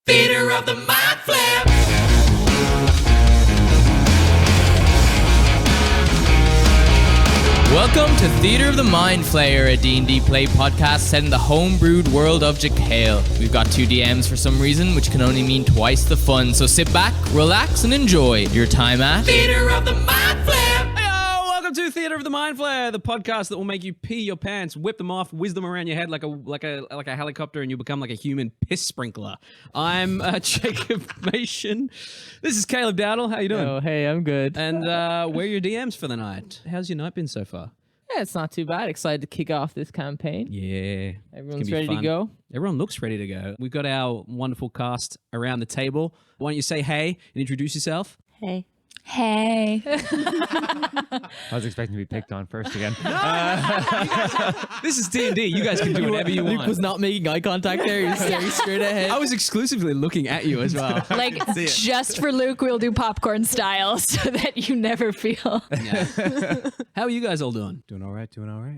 Theater of the Mind Flare. Welcome to Theater of the Mind Flayer, a D&D play podcast set in the homebrewed world of Jacale. We've got 2 DMs for some reason, which can only mean twice the fun. So sit back, relax, and enjoy your time at Theater of the Mind Flare. Welcome to Theater of the Mind Flare, the podcast that will make you pee your pants, whip them off, whiz them around your head like a helicopter, and you become like a human piss sprinkler. I'm Jacob Machin. This is Caleb Dowdall. How you doing? Oh, hey, I'm good. And we're your DMs for the night. How's your night been so far? Yeah, it's not too bad. Excited to kick off this campaign. Yeah. Everyone's ready to go. Everyone looks ready to go. We've got our wonderful cast around the table. Why don't you say hey and introduce yourself? Hey. Hey. I was expecting to be picked on first again. This is D&D. You guys can do whatever you want. Luke was not making eye contact there. He was staring straight ahead. I was exclusively looking at you as well. Like, just for Luke, we'll do popcorn style so that you never feel. Yeah. How are you guys all doing? Doing all right.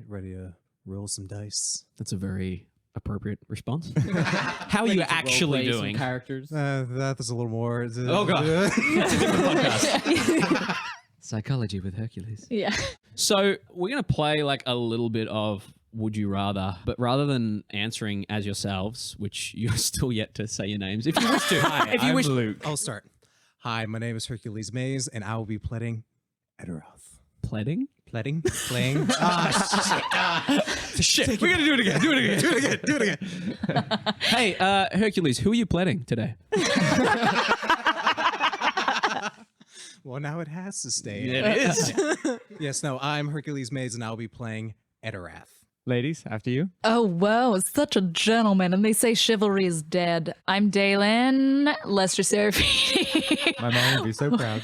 Ready to roll some dice. That's a very appropriate response. How are you actually doing? Characters. That's a little more. Oh, God. It's a different podcast. Psychology with Hercules. Yeah. So we're going to play like a little bit of Would You Rather, but rather than answering as yourselves, which you're still yet to say your names, if you wish to. Hi, if you I'm wish, Luke. I'll start. Hi, my name is Hercules Mays, and I will be playing Etterath. Pleading? Playing? Shit. Shit. We're going to do it again. Do it again. Hey, Hercules, who are you pleading today? Well, now it has to stay. Yeah, it is. Yes, no, I'm Hercules Mays, and I'll be playing Etterath. Ladies, after you. Oh, whoa. Such a gentleman. And they say chivalry is dead. I'm Daelyn Lester-Serafini. My mom would be so proud.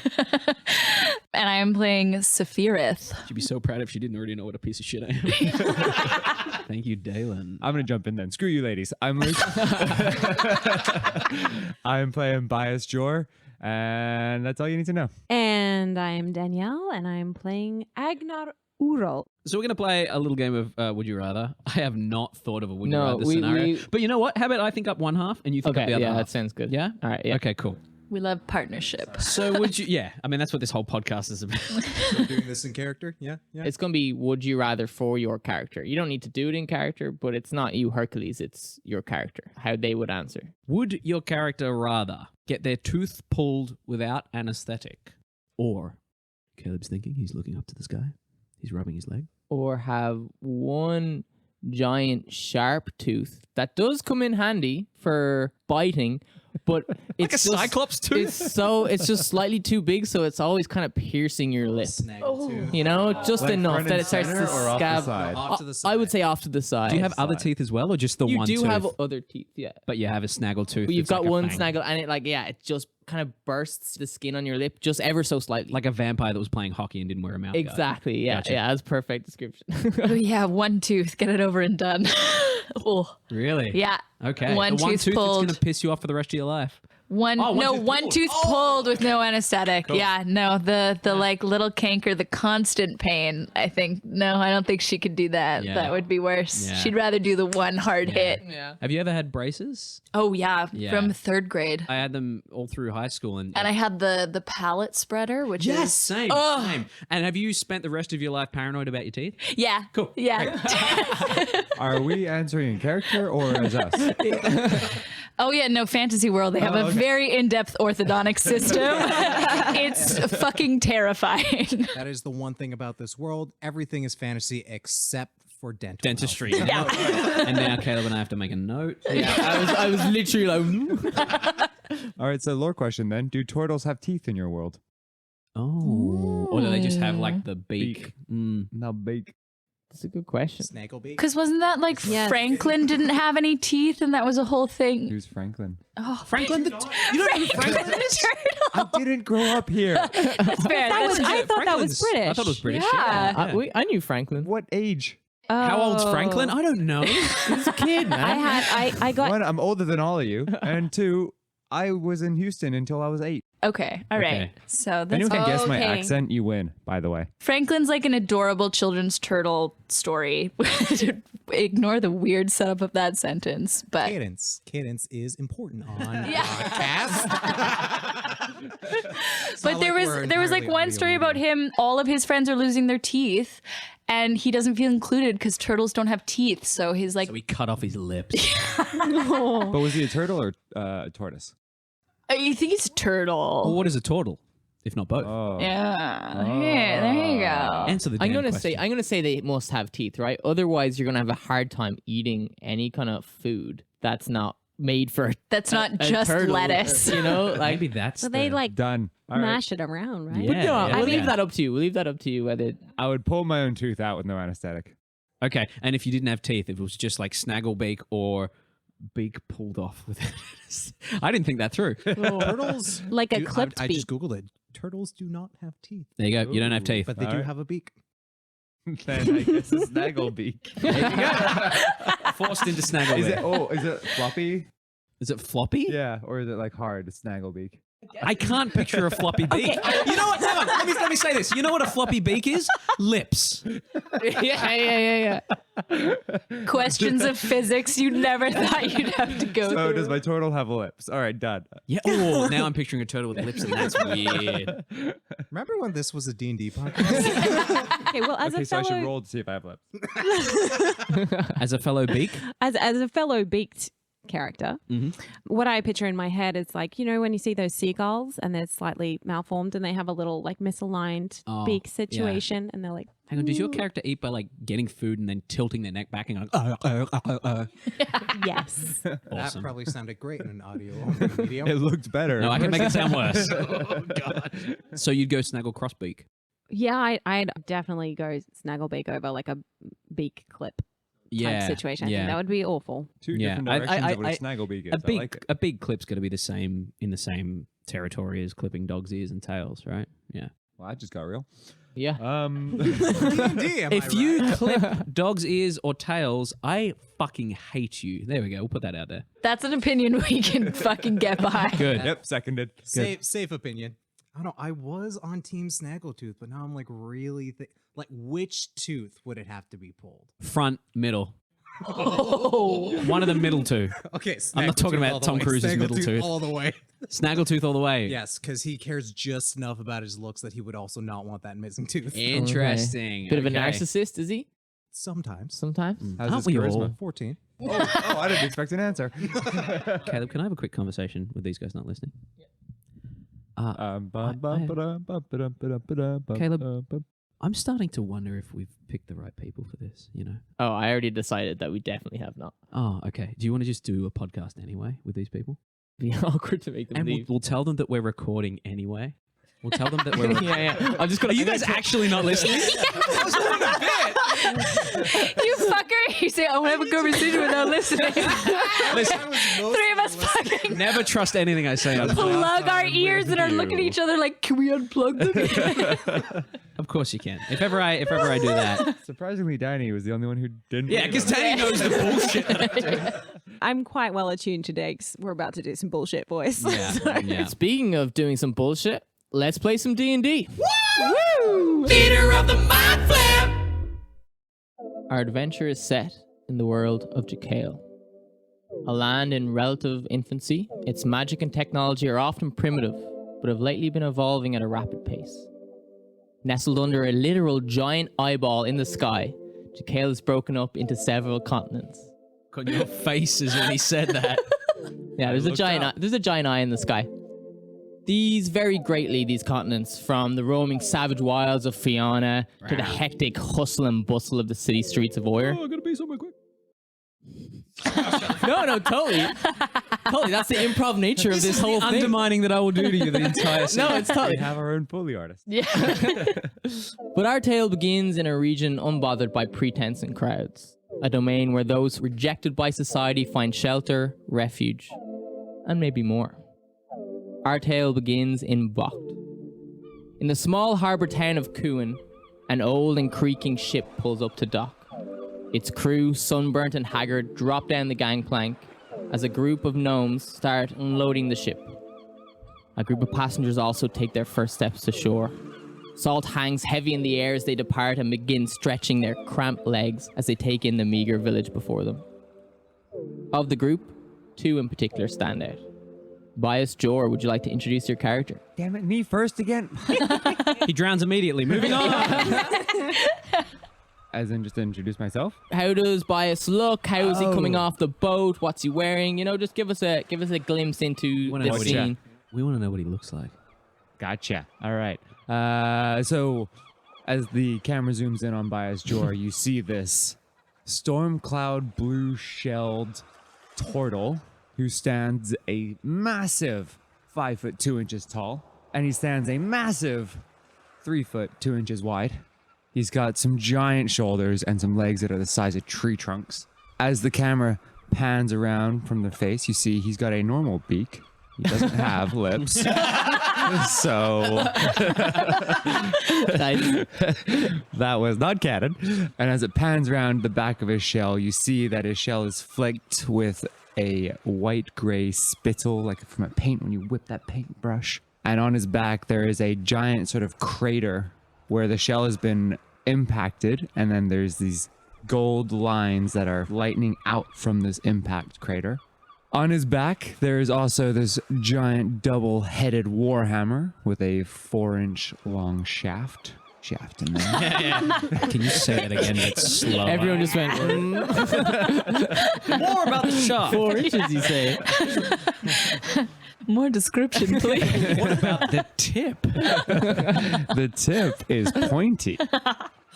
And I am playing Safirith. She'd be so proud if she didn't already know what a piece of shit I am. Thank you, Daelyn. I'm going to jump in then. Screw you, ladies. I'm Luke. I'm playing Bias Jor, and that's all you need to know. And I'm Danielle, and I'm playing Agenar. So we're going to play a little game of Would You Rather. I have not thought of a Would You Rather we- scenario. But you know what? How about I think up one half and you think up the Okay, other yeah, half? that sounds good. Yeah? All right, yeah. Okay, cool. We love partnership. So would you... Yeah, I mean, that's what this whole podcast is about. So doing this in character? Yeah. It's going to be would you rather for your character. You don't need to do it in character, but it's not you, Hercules. It's your character, how they would answer. Would your character rather get their tooth pulled without anesthetic? Or, Caleb's thinking, he's looking up to the sky. He's rubbing his leg. Or have one giant sharp tooth that does come in handy for biting, but it's a cyclops tooth? It's just slightly too big, so it's always kind of piercing your lip. Too. You know, just Like enough front that and it starts to center or off the scab. side? Off to the side. I would say off to the side. Do you have other teeth as well, or just the You one do tooth? have other teeth, yeah. But you have a snaggle tooth. But you've that's got like a one fang. snaggle, and it just kind of bursts the skin on your lip just ever so slightly. Like a vampire that was playing hockey and didn't wear a mouth guard. Exactly, yeah, Gotcha. yeah. That's perfect description. Oh, yeah, one tooth. Get it over and done. Oh, Really? yeah. Okay. One the one tooth tooth that's pulled. going to piss you off for the rest of your life. One Oh, one tooth tooth pulled. pulled with no anesthetic. Yeah, no, the like little canker, the constant pain. I think I don't think she could do that. Yeah. That would be worse. Yeah. She'd rather do the one hard hit. Yeah. Have you ever had braces? Oh yeah, Yeah. from 3rd grade. I had them all through high school. And And I had the palate spreader, which is same. And have you spent the rest of your life paranoid about your teeth? yeah, Cool. yeah. Are we answering in character or as us? Oh yeah, no, fantasy world. They have a very in-depth orthodontic system. It's fucking terrifying. That is the one thing about this world. Everything is fantasy except for Dentistry. health. And now Caleb and I have to make a note. Yeah, I was literally like, All right, so lore question then. Do turtles have teeth in your world? Oh. Or do they just have like the beak? Mm. No, bake. that's a good question. Snagglebeak. Because wasn't that like Yes. Franklin didn't have any teeth, and that was a whole thing? Who's Franklin? Oh, Franklin the... You don't know Franklin Franklin is? the turtle. I didn't grow up here. That's fair. That's I thought that was Franklin's- British. I thought it was British. Yeah. I knew Franklin. What age? How old's Franklin? I don't know. He's a kid, man. I got One, I'm older than all of you. And two, I was in Houston until I was 8. Okay, all right. Okay. So If that's anyone can guess my Okay. accent, you win, by the way. Franklin's like an adorable children's turtle story. Ignore the weird setup of that sentence, but Cadence. Cadence is important on Yeah. podcast. but there was like one story about him. All of his friends are losing their teeth, and he doesn't feel included because turtles don't have teeth. So he's like, So we cut off his lips. But was he a turtle or a tortoise? you think he's a turtle? Well, what is a turtle, if not both? Oh. Yeah, there you go. Answer the I'm damn gonna question. say they must have teeth, right? Otherwise, you're gonna have a hard time eating any kind of food that's not made for That's not a just turtle, lettuce. You know, like. Maybe that's So they like Done. All right. mash it around, right? Yeah. No, we'll yeah. leave that up to you. We'll leave that up to you whether. I would pull my own tooth out with no anesthetic. Okay, and if you didn't have teeth, if it was just like snagglebeak or beak pulled off with it. I didn't think that through. Turtles. Like a do- clipped I just beak. Googled it. Turtles do not have teeth, There you go. You don't have teeth. but they do Alright. have a beak. Then I guess a snaggle beak. Forced into Is snagglebeak. it floppy? Is it floppy? Yeah, or is it like hard, a snaggle beak? I can't picture a floppy beak. You know what? Hang on. Let me say this. You know what a floppy beak is? Lips. yeah. Questions of physics you never thought you'd have to go So through. does my turtle have lips? All right, done. Yeah. Oh, now I'm picturing a turtle with lips, and that's weird. Remember when this was a D&D podcast? Okay, well, as Okay, a so I should fellow, roll to see if I have lips. As a fellow beak, as a fellow beaked character, what I picture in my head is like, you know, when you see those seagulls and they're slightly malformed and they have a little like misaligned Oh, beak yeah. situation, and they're like, hang on. Does your character eat by like getting food and then tilting their neck back and going, yes. That Awesome. probably sounded great in an audio only medium. It looked better. No, I can make it sound worse. Oh god. So you'd go snaggle crossbeak. Yeah, I'd definitely go snagglebeak over like a beak clip type situation. I think that would be awful. Two Yeah, different I- directions I- of what I- a snaggle beak is. A I big like it. a big clip's got to be the same in the same territory as clipping dogs' ears and tails, right? Yeah. Well, I just got real. Yeah. D&D, am If I you right? clip dogs' ears or tails, I fucking hate you. There we go. We'll put that out there. That's an opinion we can fucking get behind. Good. Yep, seconded. Safe opinion. I don't know. I was on Team Snaggletooth, but now I'm like really like which tooth would it have to be pulled? Front, middle. One of the middle two. Okay, I'm not talking Snaggletooth about all the Tom way. Cruise's middle Snaggletooth tooth. all the way. Snaggletooth all the way. Yes, because he cares just enough about his looks that he would also not want that missing tooth. Interesting. Bit of a Okay. narcissist, is he? Sometimes. Sometimes. How's Aren't his we charisma? all? 14. Oh, I didn't expect an answer. Caleb, can I have a quick conversation with these guys not listening? Caleb, I'm starting to wonder if we've picked the right people for this, you know? Oh, I already decided that we definitely have not. Oh, okay. Do you want to just do a podcast anyway with these people? Be awkward to make them And we'll, leave. we'll tell them that we're recording anyway. We'll tell them that we're yeah. I'm just gonna. Are you guys actually not listening? You fucker! You say, I want to have a conversation without listening. Listen, Three of us fucking never trust anything I say on plug our ears and are looking at each other like, can we unplug them? Of course you can. If ever I do that. Surprisingly, Danny was the only one who didn't. Yeah, because Danny knows the bullshit. I'm quite well attuned today because we're about to do some bullshit, boys. Yeah, yeah. Speaking of doing some bullshit, let's play some D&D. Leader of the Mind Flare. Our adventure is set in the world of Jacale, a land in relative infancy. Its magic and technology are often primitive, but have lately been evolving at a rapid pace. Nestled under a literal giant eyeball in the sky, Jacale is broken up into several continents. God, your faces when he said that. Yeah, there's a giant eye in the sky. These vary greatly, these continents, from the roaming savage wilds of Fiona to the hectic hustle and bustle of the city streets of Oyer. I'm gonna be somewhere quick. No, totally. Totally, that's the improv nature of this whole thing. Undermining that I will do to you the entire No, it's We totally. have our own Foley artist. Yeah. But our tale begins in a region unbothered by pretense and crowds. A domain where those rejected by society find shelter, refuge, and maybe more. Our tale begins in Bocht. In the small harbour town of Cuan, an old and creaking ship pulls up to dock. Its crew, sunburnt and haggard, drop down the gangplank as a group of gnomes start unloading the ship. A group of passengers also take their first steps to shore. Salt hangs heavy in the air as they depart and begin stretching their cramped legs as they take in the meager village before them. Of the group, 2 in particular stand out. Bias Jor, would you like to introduce your character? Damn it, me first again. He drowns immediately. Moving on. As in, just to introduce myself. How does Bias look? How is he coming off the boat? What's he wearing? You know, just give us a glimpse into Wanna the know what scene. We want to know what he looks like. Gotcha. All right. So as the camera zooms in on Bias Jor, you see this storm cloud blue shelled turtle who stands a massive 5 foot 2 inches tall, and he stands a massive 3 foot 2 inches wide. He's got some giant shoulders and some legs that are the size of tree trunks. As the camera pans around from the face, you see he's got a normal beak. He doesn't have lips. So that was not canon. And as it pans around the back of his shell, you see that his shell is flecked with a white-gray spittle, like from a paint when you whip that paintbrush. And on his back, there is a giant sort of crater where the shell has been impacted, and then there's these gold lines that are lightning out from this impact crater. On his back, there is also this giant double-headed warhammer with a 4-inch long shaft in there. Can you say it again? It's slow. Everyone just went, More about the shot. 4 inches, you say? More description, please. What about the tip? The tip is pointy.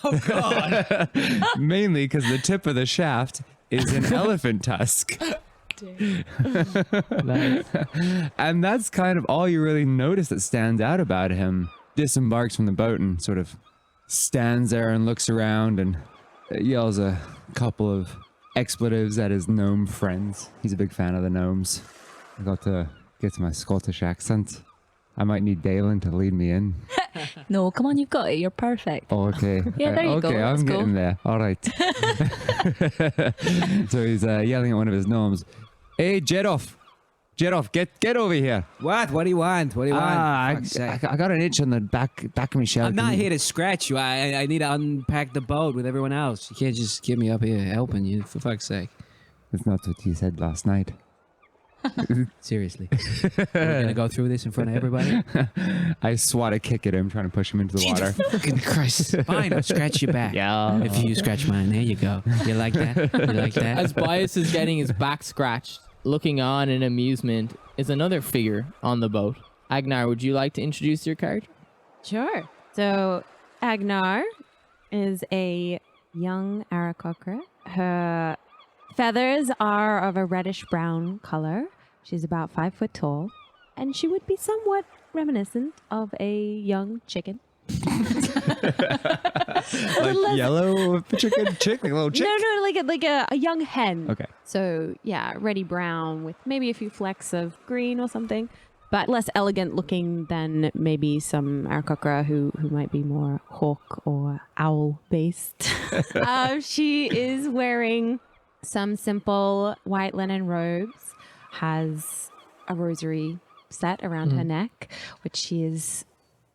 Oh, God. Mainly because the tip of the shaft is an elephant tusk. And that's kind of all you really notice that stands out about him. Disembarks from the boat and sort of stands there and looks around and yells a couple of expletives at his gnome friends. He's a big fan of the gnomes. I got to get to my Scottish accent. I might need Daelyn to lead me in. No, come on, you've got it. You're perfect. Oh, okay. Yeah, there you go. Okay, That's I'm cool. getting there. All right. So he's yelling at one of his gnomes. Hey, Jedoff, get over here. What? What do you want? What do you want? I Fuck's sake. got an itch on the back of my shell. I'm not here to scratch you. I need to unpack the boat with everyone else. You can't just get me up here helping you, for fuck's sake. That's not what you said last night. Seriously. We're going to go through this in front of everybody? I swat a kick at him, trying to push him into the water. Fucking Christ. Fine, I'll scratch your back. Yeah. If you scratch mine, there you go. You like that? You like that? As Bias is getting his back scratched, looking on in amusement, is another figure on the boat. Agenar, would you like to introduce your character? Sure. So Agenar is a young Aarakocra. Her feathers are of a reddish-brown color. She's about 5 foot tall, and she would be somewhat reminiscent of a young chicken. Like yellow chicken chick, like a little chick. No, like a young hen. Okay. So yeah, reddy brown with maybe a few flecks of green or something, but less elegant looking than maybe some Aarakocra who might be more hawk or owl based. She is wearing some simple white linen robes, has a rosary set around her neck, which she is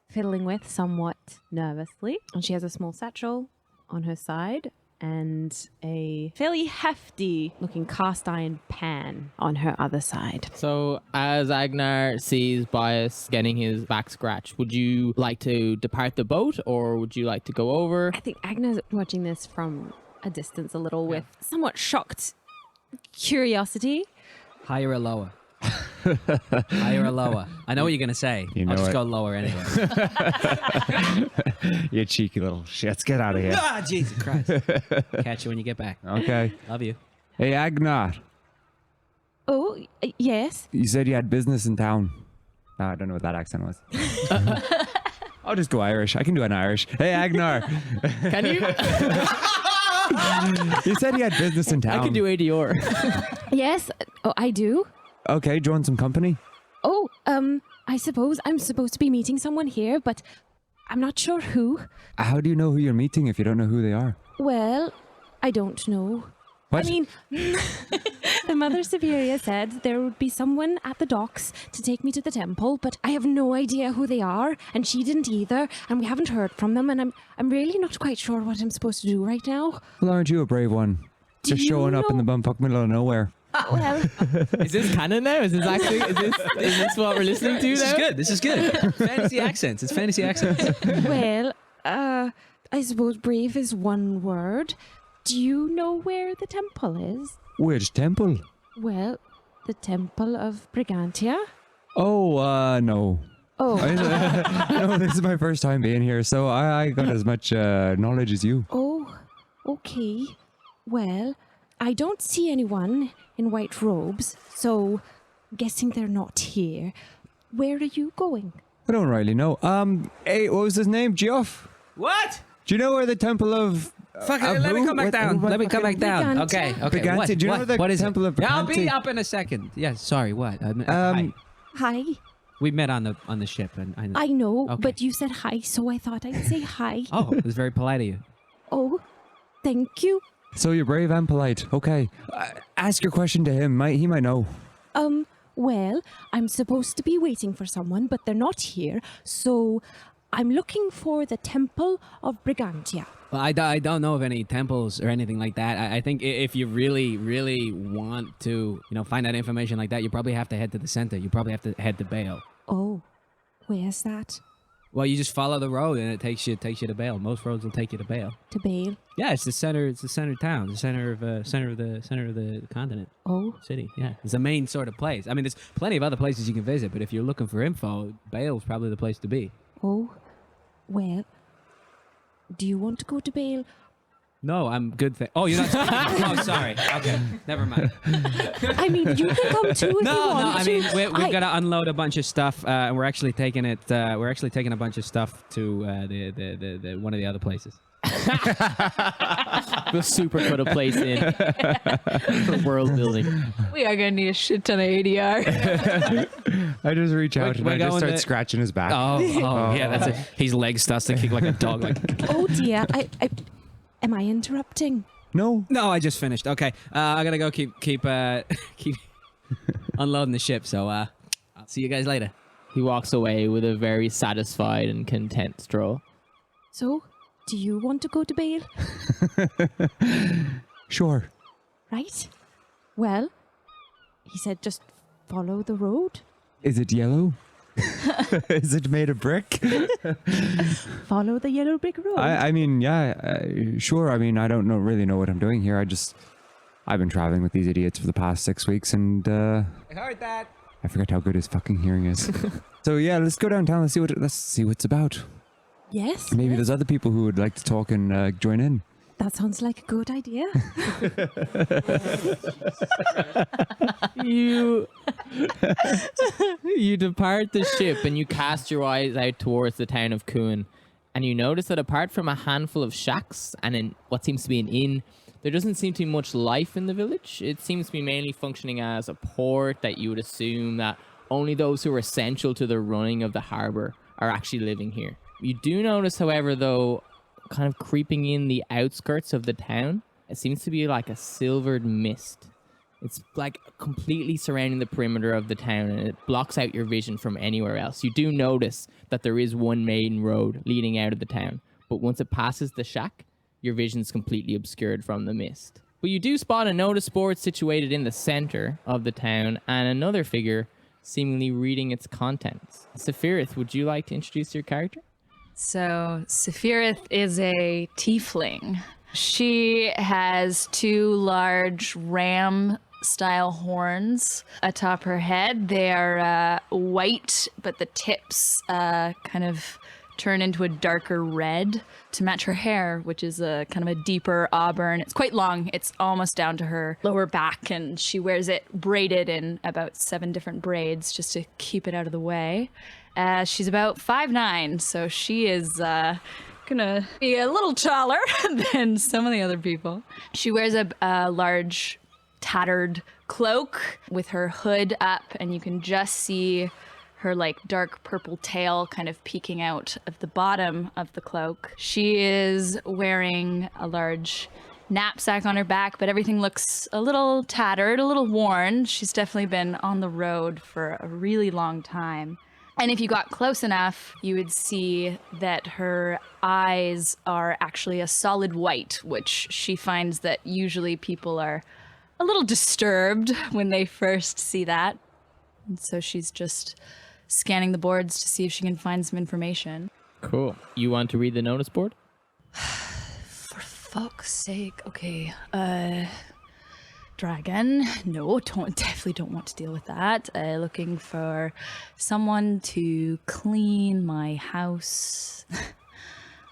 fiddling with somewhat nervously. And she has a small satchel on her side and a fairly hefty looking cast iron pan on her other side. So, as Agenar sees Bias getting his back scratched, would you like to depart the boat or would you like to go over? I think Agnar's watching this from a distance a little with somewhat shocked curiosity. Higher or lower? Higher or lower? I know what you're going to say. You know I'll just it. go lower anyway. You cheeky little shits. Get out of here. Ah, Jesus Christ. Catch you when you get back. Okay. Love you. Hey, Agenar. Oh, yes. You said you had business in town. No, I don't know what that accent was. I'll just go Irish. I can do an Irish. Hey, Agenar. Can you? You said you had business in town. I can do ADR. Yes. Oh, I do. Okay, do you want some company? Oh, I suppose I'm supposed to be meeting someone here, but I'm not sure who. How do you know who you're meeting if you don't know who they are? Well, I don't know. What? I mean, the Mother Superior said there would be someone at the docks to take me to the temple, but I have no idea who they are, and she didn't either, and we haven't heard from them, and I'm really not quite sure what I'm supposed to do right now. Well, aren't you a brave one? Just you showing up in the bumfuck middle of nowhere. Well, Is this canon now? Is this actually? Is this what we're listening to This is now? good. This is good. Fantasy accents. It's fantasy accents. well, I suppose brave is one word. Do you know where the temple is? Which temple? Well, the Temple of Brigantia. Oh, no. Oh, No, this is my first time being here, so I got as much knowledge as you. oh, okay. Well, I don't see anyone in white robes, so guessing they're not here. Where are you going? I don't really know. Hey, what was his name? Geoff? What? Do you know where the temple of... Fuck it, let me come back down. Let me come back down. Brigantia. Okay. Brigantia. What? Do you know What? the What is Temple it? of Yeah, I'll be Brigantia? up in a second. Yeah, sorry, what? Hi. Hi. We met on the ship, and I know, Okay. but you said hi, so I thought I'd say hi. Oh, it was very polite of you. Oh, thank you. So you're brave and polite. Okay. Ask your question to him. He might know. Well, I'm supposed to be waiting for someone, but they're not here, so I'm looking for the Temple of Brigantia. Well, I don't know of any temples or anything like that. I think if you really, really want to, find out information like that, you probably have to head to the center. You probably have to head to Bale. Oh, where's that? Well, you just follow the road and it takes you to Bale. Most roads will take you to Bale. To Bale. Yeah, it's the center. It's the center of town. The center of the continent. Oh, City. Yeah, it's the main sort of place. I mean, there's plenty of other places you can visit, but if you're looking for info, Bale's probably the place to be. oh, well, do you want to go to Bale? No, I'm good. Oh, you're not. Oh, sorry. Okay, never mind. I mean, you can come too if you No, want I to. mean we've got to unload a bunch of stuff, and we're actually taking it. We're actually taking a bunch of stuff to the one of the other places. The super put a place in for world building. We are gonna need a shit ton of ADR. I just reach out and we're I just going start to- scratching his back. Oh, yeah, that's it. His leg starts to kick like a dog. Like, Oh dear, am I interrupting? No. no, I just finished. Okay, I gotta go keep unloading the ship. So I'll see you guys later. He walks away with a very satisfied and content stroll. So, do you want to go to Bale? Sure. Right? Well, he said just follow the road. Is it yellow? Is it made of brick? Follow the yellow brick road. I mean, yeah, sure. I mean, I don't really know what I'm doing here. I've been traveling with these idiots for the past 6 weeks, and I heard that. I forget how good his fucking hearing is. So yeah, let's go downtown. Let's see what's about. Yes. Maybe there's other people who would like to talk and join in. That sounds like a good idea. You depart the ship and you cast your eyes out towards the town of Cuan, and you notice that apart from a handful of shacks and in what seems to be an inn, there doesn't seem to be much life in the village. It seems to be mainly functioning as a port that you would assume that only those who are essential to the running of the harbor are actually living here. You do notice, however, though, kind of creeping in the outskirts of the town, it seems to be like a silvered mist. It's like completely surrounding the perimeter of the town, and it blocks out your vision from anywhere else. You do notice that there is one main road leading out of the town, but once it passes the shack, your vision's completely obscured from the mist. But you do spot a notice board situated in the center of the town, and another figure seemingly reading its contents. Safirith, would you like to introduce your character? So Safirith is a tiefling. She has two large ram-style horns atop her head. They are white, but the tips kind of turn into a darker red to match her hair, which is a kind of a deeper auburn. It's quite long. It's almost down to her lower back, and she wears it braided in about 7 different braids just to keep it out of the way. She's about 5'9", so she is gonna be a little taller than some of the other people. She wears a large tattered cloak with her hood up, and you can just see her like dark purple tail kind of peeking out of the bottom of the cloak. She is wearing a large knapsack on her back, but everything looks a little tattered, a little worn. She's definitely been on the road for a really long time. And if you got close enough, you would see that her eyes are actually a solid white, which she finds that usually people are a little disturbed when they first see that. And so she's just scanning the boards to see if she can find some information. Cool. You want to read the notice board? For fuck's sake. Okay. Dragon. No, definitely don't want to deal with that. Looking for someone to clean my house.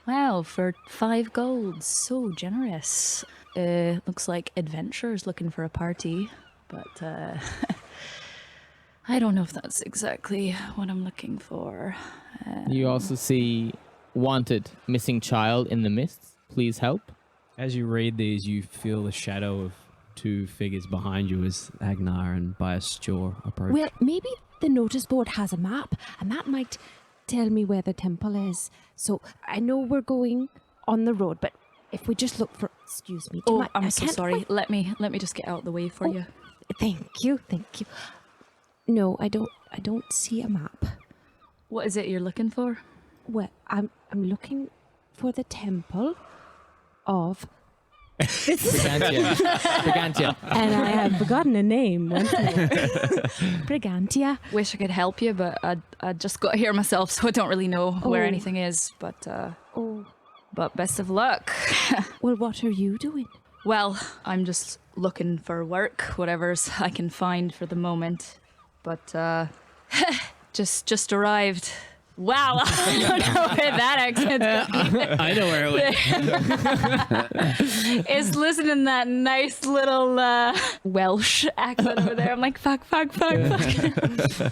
Wow, for 5 gold. So generous. Looks like Adventure's looking for a party, but I don't know if that's exactly what I'm looking for. You also see wanted missing child in the mists. Please help. As you read these, you feel the shadow of 2 figures behind you as Agenar and Biasture approach. Well, maybe the notice board has a map, and that might tell me where the temple is. So I know we're going on the road, but if we just look for... Excuse me. Oh, I'm I so can't sorry. quite- Let me just get out of the way for you. Thank you. No, I don't see a map. What is it you're looking for? Well, I'm looking for the temple of... Brigantia. And I have forgotten a name once more. Brigantia. Wish I could help you, but I just got here myself, so I don't really know where Oh. anything is. But Oh, best of luck. well, what are you doing? Well, I'm just looking for work, whatever's I can find for the moment. But just arrived. Wow, I don't know where that accent's going. I know where it went. Is listening to that nice little Welsh accent over there. I'm like, fuck.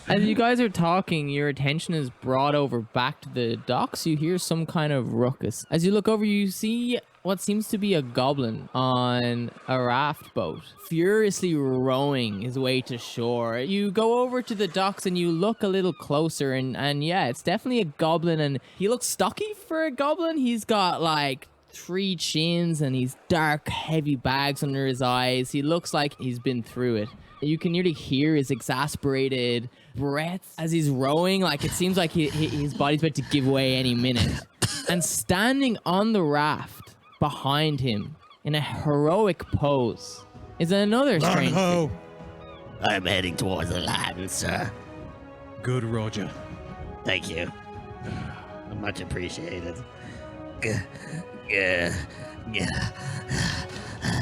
As you guys are talking, your attention is brought over back to the docks. You hear some kind of ruckus. As you look over, you see what seems to be a goblin on a raft boat, furiously rowing his way to shore. You go over to the docks and you look a little closer, and yeah, it's definitely a goblin, and he looks stocky for a goblin. He's got like 3 chins and he's dark, heavy bags under his eyes. He looks like he's been through it. You can nearly hear his exasperated breath as he's rowing. Like, it seems like his body's about to give way any minute. And standing on the raft behind him in a heroic pose is another strange figure. I'm heading towards the land, sir. Good, Roger. Thank you. Much appreciated. Yeah.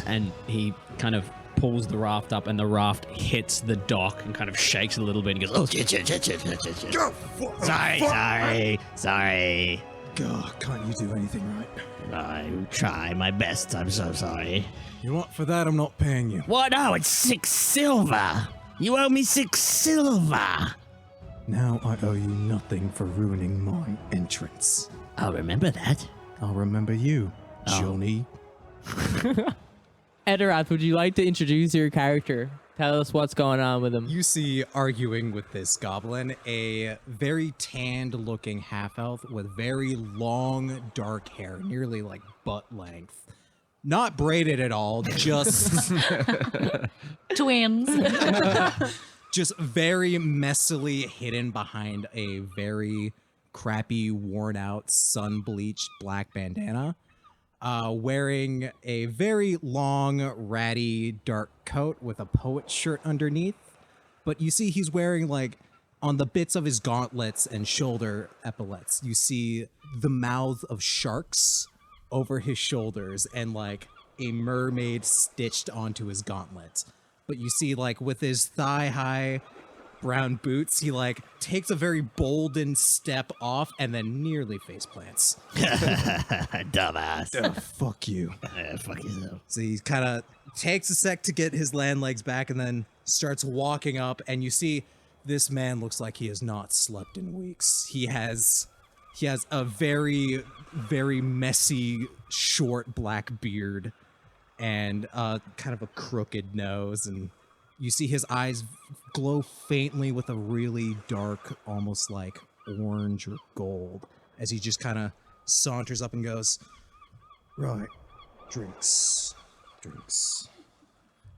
And he kind of pulls the raft up, and the raft hits the dock and kind of shakes a little bit. And he goes, "Oh, shit. Sorry. God, can't you do anything right? I try my best. I'm so sorry. You know what? For that, I'm not paying you. What? No, it's 6 silver. You owe me 6 silver. Now I owe you nothing for ruining my entrance. I'll remember that. I'll remember you, Johnny. Etterath, would you like to introduce your character? Tell us what's going on with him. You see, arguing with this goblin, a very tanned-looking half-elf with very long, dark hair, nearly like butt length. Not braided at all, just Twins. just very messily hidden behind a very crappy, worn-out, sun-bleached black bandana. Wearing a very long, ratty, dark coat with a poet shirt underneath. But you see he's wearing, like, on the bits of his gauntlets and shoulder epaulets, you see the mouths of sharks over his shoulders and, like, a mermaid stitched onto his gauntlet. But you see, like, with his thigh-high brown boots, he, like, takes a very bolden step off and then nearly face plants. Dumbass. Fuck you. Fuck yourself. So he kind of takes a sec to get his land legs back and then starts walking up, and you see this man looks like he has not slept in weeks. He has a very, very messy, short black beard and kind of a crooked nose, and you see his eyes glow faintly with a really dark, almost like orange or gold, as he just kind of saunters up and goes, "Right, drinks." Drinks.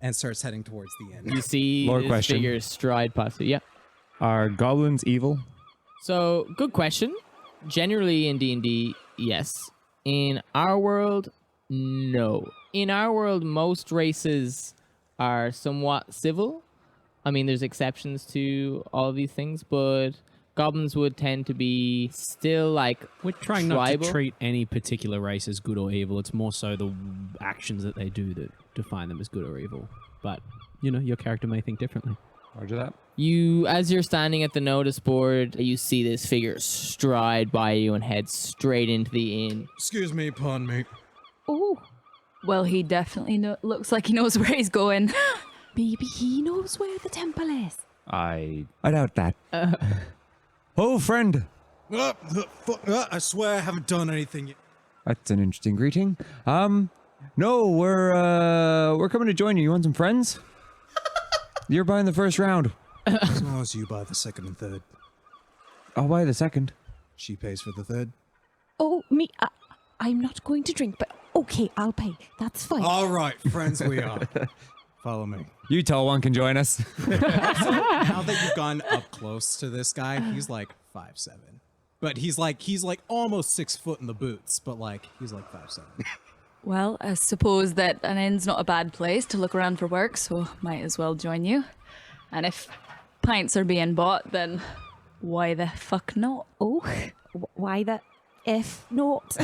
And starts heading towards the inn. You see More this question. figure stride past you. Yeah. Are goblins evil? So, good question. Generally in D&D, yes. In our world, no. In our world, most races are somewhat civil. I mean, there's exceptions to all of these things, but goblins would tend to be still like We're trying not tribal. to treat any particular race as good or evil. It's more so the actions that they do that define them as good or evil. But, your character may think differently. Roger that. You, as you're standing at the notice board, you see this figure stride by you and head straight into the inn. Excuse me, pardon me. Oh, Well, he definitely looks like he knows where he's going. maybe he knows where the temple is. I doubt that. Oh, friend. I swear I haven't done anything yet. That's an interesting greeting. No, we're coming to join you. You want some friends? You're buying the first round. As long as you buy the second and third. I'll buy the second. She pays for the third. Oh, me. I'm not going to drink, but okay, I'll pay. That's fine. All right, friends we are. Follow me. You tall one can join us. Now that you've gone up close to this guy, he's like 5'7". But he's like almost 6 foot in the boots, but like he's like 5'7". Well, I suppose that an inn's not a bad place to look around for work, so might as well join you. And if pints are being bought, then why the fuck not? Oh, why the F not?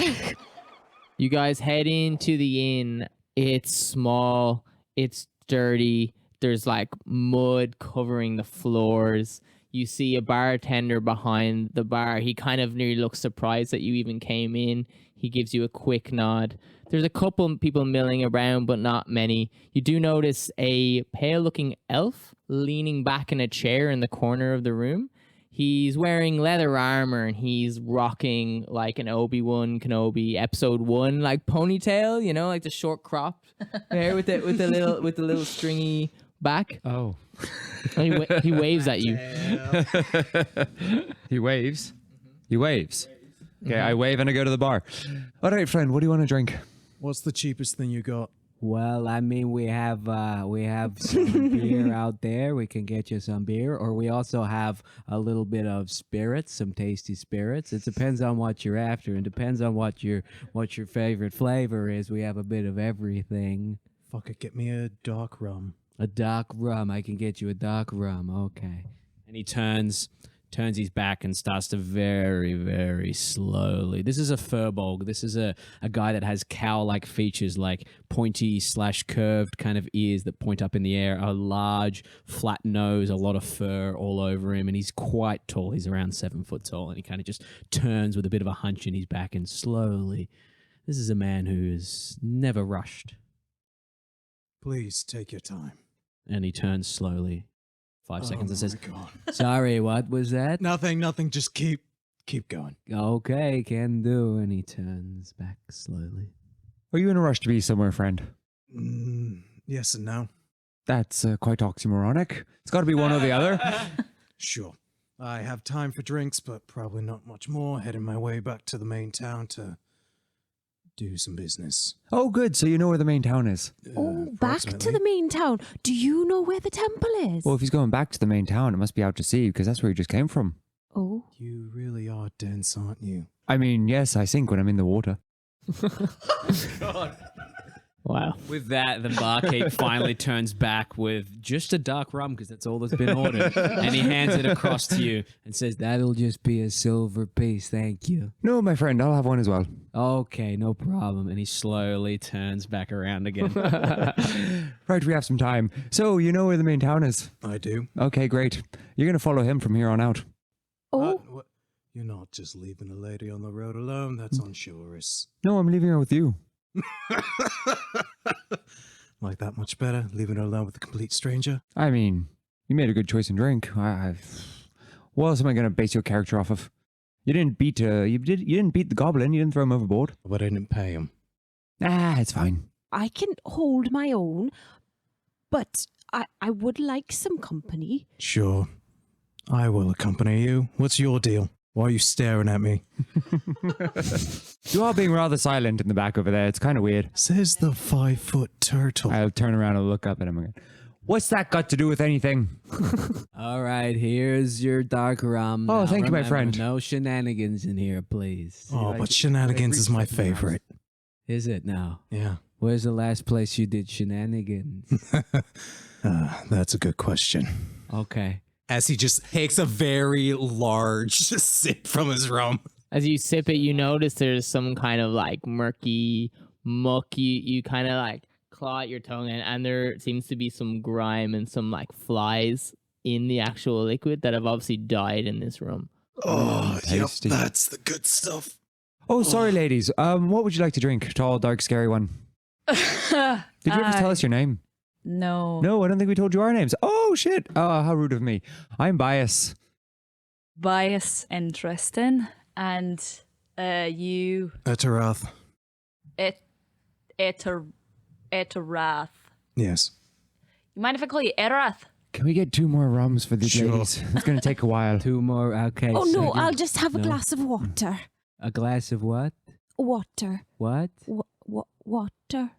You guys head into the inn. It's small. It's dirty. There's like mud covering the floors. You see a bartender behind the bar. He kind of nearly looks surprised that you even came in. He gives you a quick nod. There's a couple people milling around, but not many. You do notice a pale-looking elf leaning back in a chair in the corner of the room. He's wearing leather armor and he's rocking like an Obi-Wan Kenobi episode 1 like ponytail, like the short crop hair with the little stringy back. Oh. And he waves at you. He waves. He waves. Okay, I wave and I go to the bar. All right, friend, what do you want to drink? What's the cheapest thing you got? Well, I mean, we have some beer out there. We can get you some beer, or we also have a little bit of spirits, some tasty spirits. It depends on what you're after, and depends on what your favorite flavor is. We have a bit of everything. Fuck it, get me a dark rum. A dark rum. I can get you a dark rum. Okay. And he turns his back and starts to very, very slowly. This is a furbolg. This is a guy that has cow-like features, like pointy/curved kind of ears that point up in the air, a large, flat nose, a lot of fur all over him, and he's quite tall. He's around 7 foot tall, and he kind of just turns with a bit of a hunch in his back and slowly. This is a man who is never rushed. Please take your time. And he turns slowly. 5 seconds and says, God. Sorry, what was that? Nothing, just keep going. Okay, can do. And he turns back slowly. Are you in a rush to be somewhere, friend? Yes and no. That's quite oxymoronic. It's got to be one or the other. Sure. I have time for drinks, but probably not much more. Heading my way back to the main town to do some business. Oh, good. So you know where the main town is. Oh, back to the main town. Do you know where the temple is? Well, if he's going back to the main town, it must be out to sea because that's where he just came from. Oh. You really are dense, aren't you? I mean, yes, I sink when I'm in the water. Wow. With that, the barkeep finally turns back with just a dark rum, because that's all that's been ordered. And he hands it across to you and says, That'll just be a silver piece, thank you. No, my friend, I'll have one as well. Okay, no problem. and he slowly turns back around again. Right, we have some time. So, you know where the main town is? I do. Okay, great. You're going to follow him from here on out. Oh. What? You're not just leaving a lady on the road alone. That's unchivalrous. No, I'm leaving her with you. Like that much better? Leaving her alone with a complete stranger? I mean, you made a good choice in drink. What else am I going to base your character off of? You didn't beat you didn't beat the goblin. You didn't throw him overboard. But I didn't pay him. It's fine. I can hold my own, but I would like some company. Sure. I will accompany you. What's your deal? Why are you staring at me? You are being rather silent in the back over there. It's kind of weird. Says the 5-foot turtle. I'll turn around and look up at him again. What's that got to do with anything? All right, here's your dark rum. Oh, Now thank you, my remember, friend. No shenanigans in here, please. Oh, but shenanigans is my favorite. Is it now? Yeah. Where's the last place you did shenanigans? That's a good question. Okay. As he just takes a very large sip from his rum. As you sip it, you notice there's some kind of like murky muck. You kind of like claw at your tongue, and there seems to be some grime and some like flies in the actual liquid that have obviously died in this rum. Oh, yep, tasty. that's the good stuff. Oh, sorry, ladies. What would you like to drink? Tall, dark, scary one. Did you ever tell us your name? No. No, I don't think we told you our names. Oh, shit. Oh, how rude of me. I'm Bias. Bias, interesting. And you... Etterath. Etterath. Yes. You mind if I call you Etterath? Can we get 2 more rums for these Sure. ladies? It's going to take a while. 2 more. Okay. Oh, no, second. I'll just have a No. glass of water. A glass of what? Water. What? Water.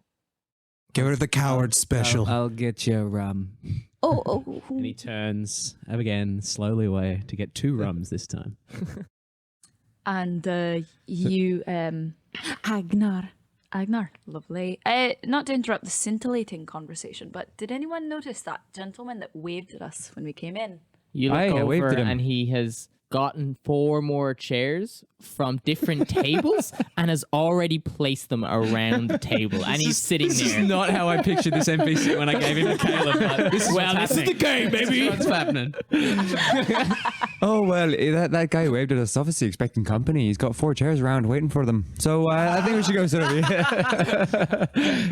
Give her the coward special. I'll get you rum. Oh. And he turns again slowly away to get 2 rums this time. And you... Agenar. Agenar, lovely. Not to interrupt the scintillating conversation, but did anyone notice that gentleman that waved at us when we came in? You look I waved over at him. and he has gotten 4 more chairs from different tables and has already placed them around the table. And he's sitting there. Not how I pictured this NPC when I gave him to Caleb. But this is this is the game, baby. What's happening? Oh, well, that guy waved at us, obviously expecting company. He's got 4 chairs around waiting for them. So I think we should go sit over here.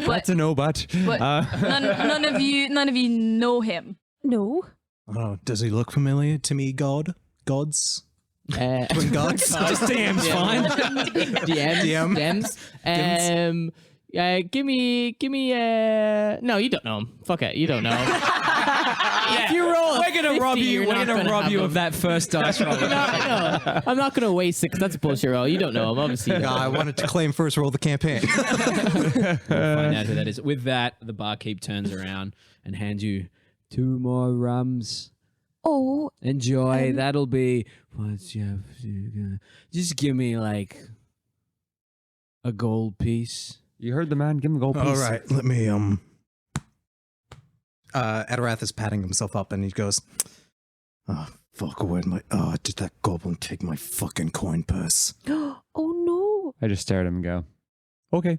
That's a no, but None of you know him. No. Oh, does he look familiar to me, gods? Twin gods? Just DM's fine. DMs. Give me. No, you don't know him. Fuck it, you don't know him. If you roll, We're gonna rob you. We're gonna rob you of that first dice roll. No, I'm not gonna waste it because that's a bullshit roll. You don't know him, obviously. I wanted to claim first roll of the campaign. Find out who that is. With that, the barkeep turns around and hands you 2 more rums. Oh. Enjoy. That'll be. What's your? Just give me like a gold piece. you heard the man. Give him a gold piece. All right, let me, Etterath is patting himself up and he goes, oh, fuck, where'd did that goblin take my fucking coin purse? Oh, no. I just stare at him and go, okay,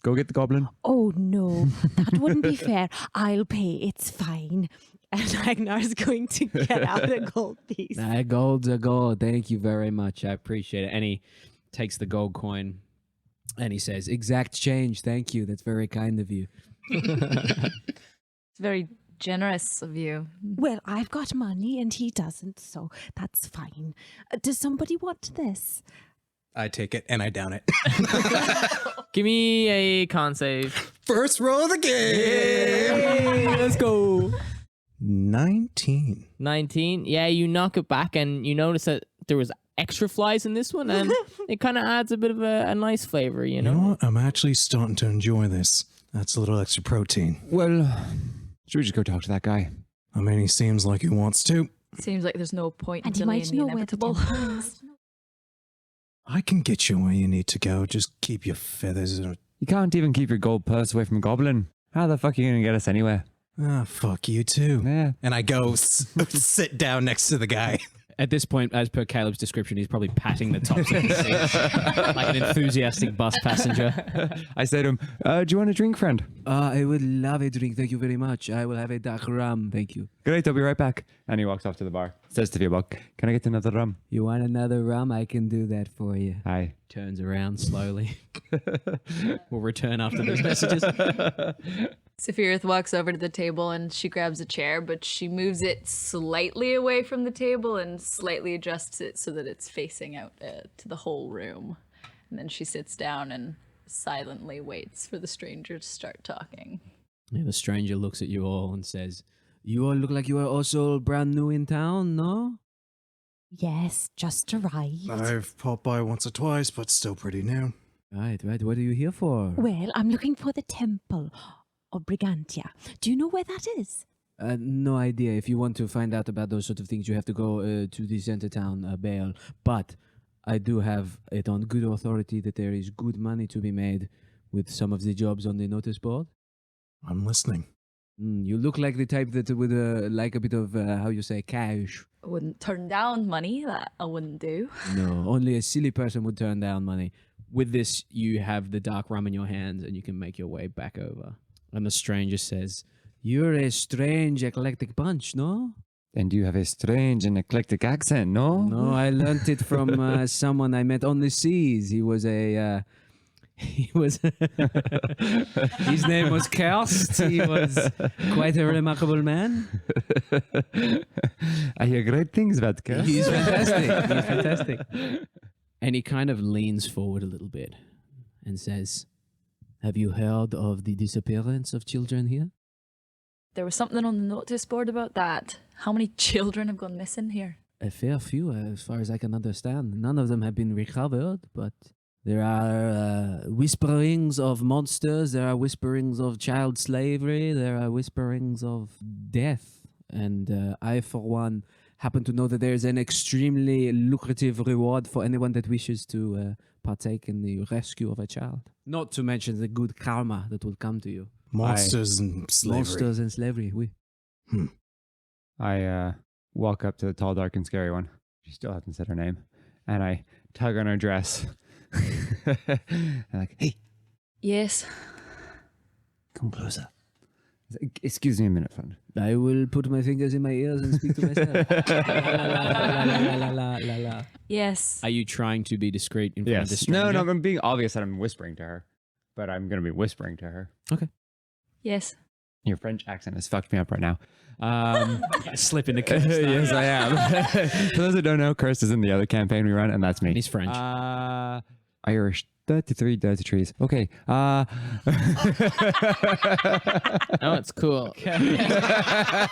go get the goblin. Oh, no. That wouldn't be fair. I'll pay. It's fine. And Agnar's going to get out a gold piece. Nah, gold's a gold. Thank you very much. I appreciate it. And he takes the gold coin and he says, exact change. Thank you. That's very kind of you. It's very generous of you. Well, I've got money and he doesn't, so that's fine. Does somebody want this? I take it and I down it. Give me a con save. First roll of the game. Let's go. 19. 19. Yeah, you knock it back and you notice that there was extra flies in this one, and it kind of adds a bit of a nice flavor, you You know? know what? I'm actually starting to enjoy this. That's a little extra protein. Well, should we just go talk to that guy? I mean, he seems like he wants to. Seems like there's no point in And he delaying might the know where the inevitable. temple is. I can get you where you need to go. Just keep your feathers in a... You can't even keep your gold purse away from a goblin. How the fuck are you going to get us anywhere? Ah, fuck you too. Yeah. And I go sit down next to the guy. at this point, as per Caleb's description, he's probably patting the tops of his seat like an enthusiastic bus passenger. I say to him, do you want a drink, friend? I would love a drink. Thank you very much. I will have a dark rum. Thank you. Great, I'll be right back. And he walks off to the bar. Says to Buck, can I get another rum? You want another rum? I can do that for you. Hi. Turns around slowly. We'll return after these messages. Safirith walks over to the table and she grabs a chair, but she moves it slightly away from the table and slightly adjusts it so that it's facing out to the whole room. And then she sits down and silently waits for the stranger to start talking. Yeah, the stranger looks at you all and says, You all look like you are also brand new in town, no? Yes, just arrived. I've popped by once or twice, but still pretty new. Right. What are you here for? Well, I'm looking for the Temple of Brigantia. Do you know where that is? No idea. If you want to find out about those sort of things, you have to go to the center town, Bale. But I do have it on good authority that there is good money to be made with some of the jobs on the notice board. I'm listening. You look like the type that would like a bit of, how you say, cash. I wouldn't turn down money. That I wouldn't do. No, only a silly person would turn down money. With this, you have the dark rum in your hands and you can make your way back over. And the stranger says, "You're a strange, eclectic bunch, no?" And you have a strange and eclectic accent, no? No, I learnt it from someone I met on the seas. He was a... his name was Kerst. He was quite a remarkable man. I hear great things about Kerst. He's fantastic. And he kind of leans forward a little bit and says, "Have you heard of the disappearance of children here?" There was something on the notice board about that. How many children have gone missing here? A fair few, as far as I can understand. None of them have been recovered, but there are whisperings of monsters, there are whisperings of child slavery, there are whisperings of death. And I, for one, happen to know that there is an extremely lucrative reward for anyone that wishes to partake in the rescue of a child. Not to mention the good karma that will come to you. Monsters and slavery. Monsters and slavery, oui. I walk up to the tall, dark, and scary one. She still hasn't said her name. And I tug on her dress. And like, "Hey, Yes. come closer." Excuse me a minute, friend. I will put my fingers in my ears and speak to myself. La. Yes. Are you trying to be discreet in front of the Yes. stranger? No, I'm being obvious that I'm whispering to her. But I'm going to be whispering to her. Yes. Your French accent has fucked me up right now. Slip into Yes, I am. For those that don't know, Kirst is in the other campaign we run, and that's me. He's French. Irish 33 dirty trees. Okay. No, it's cool. No,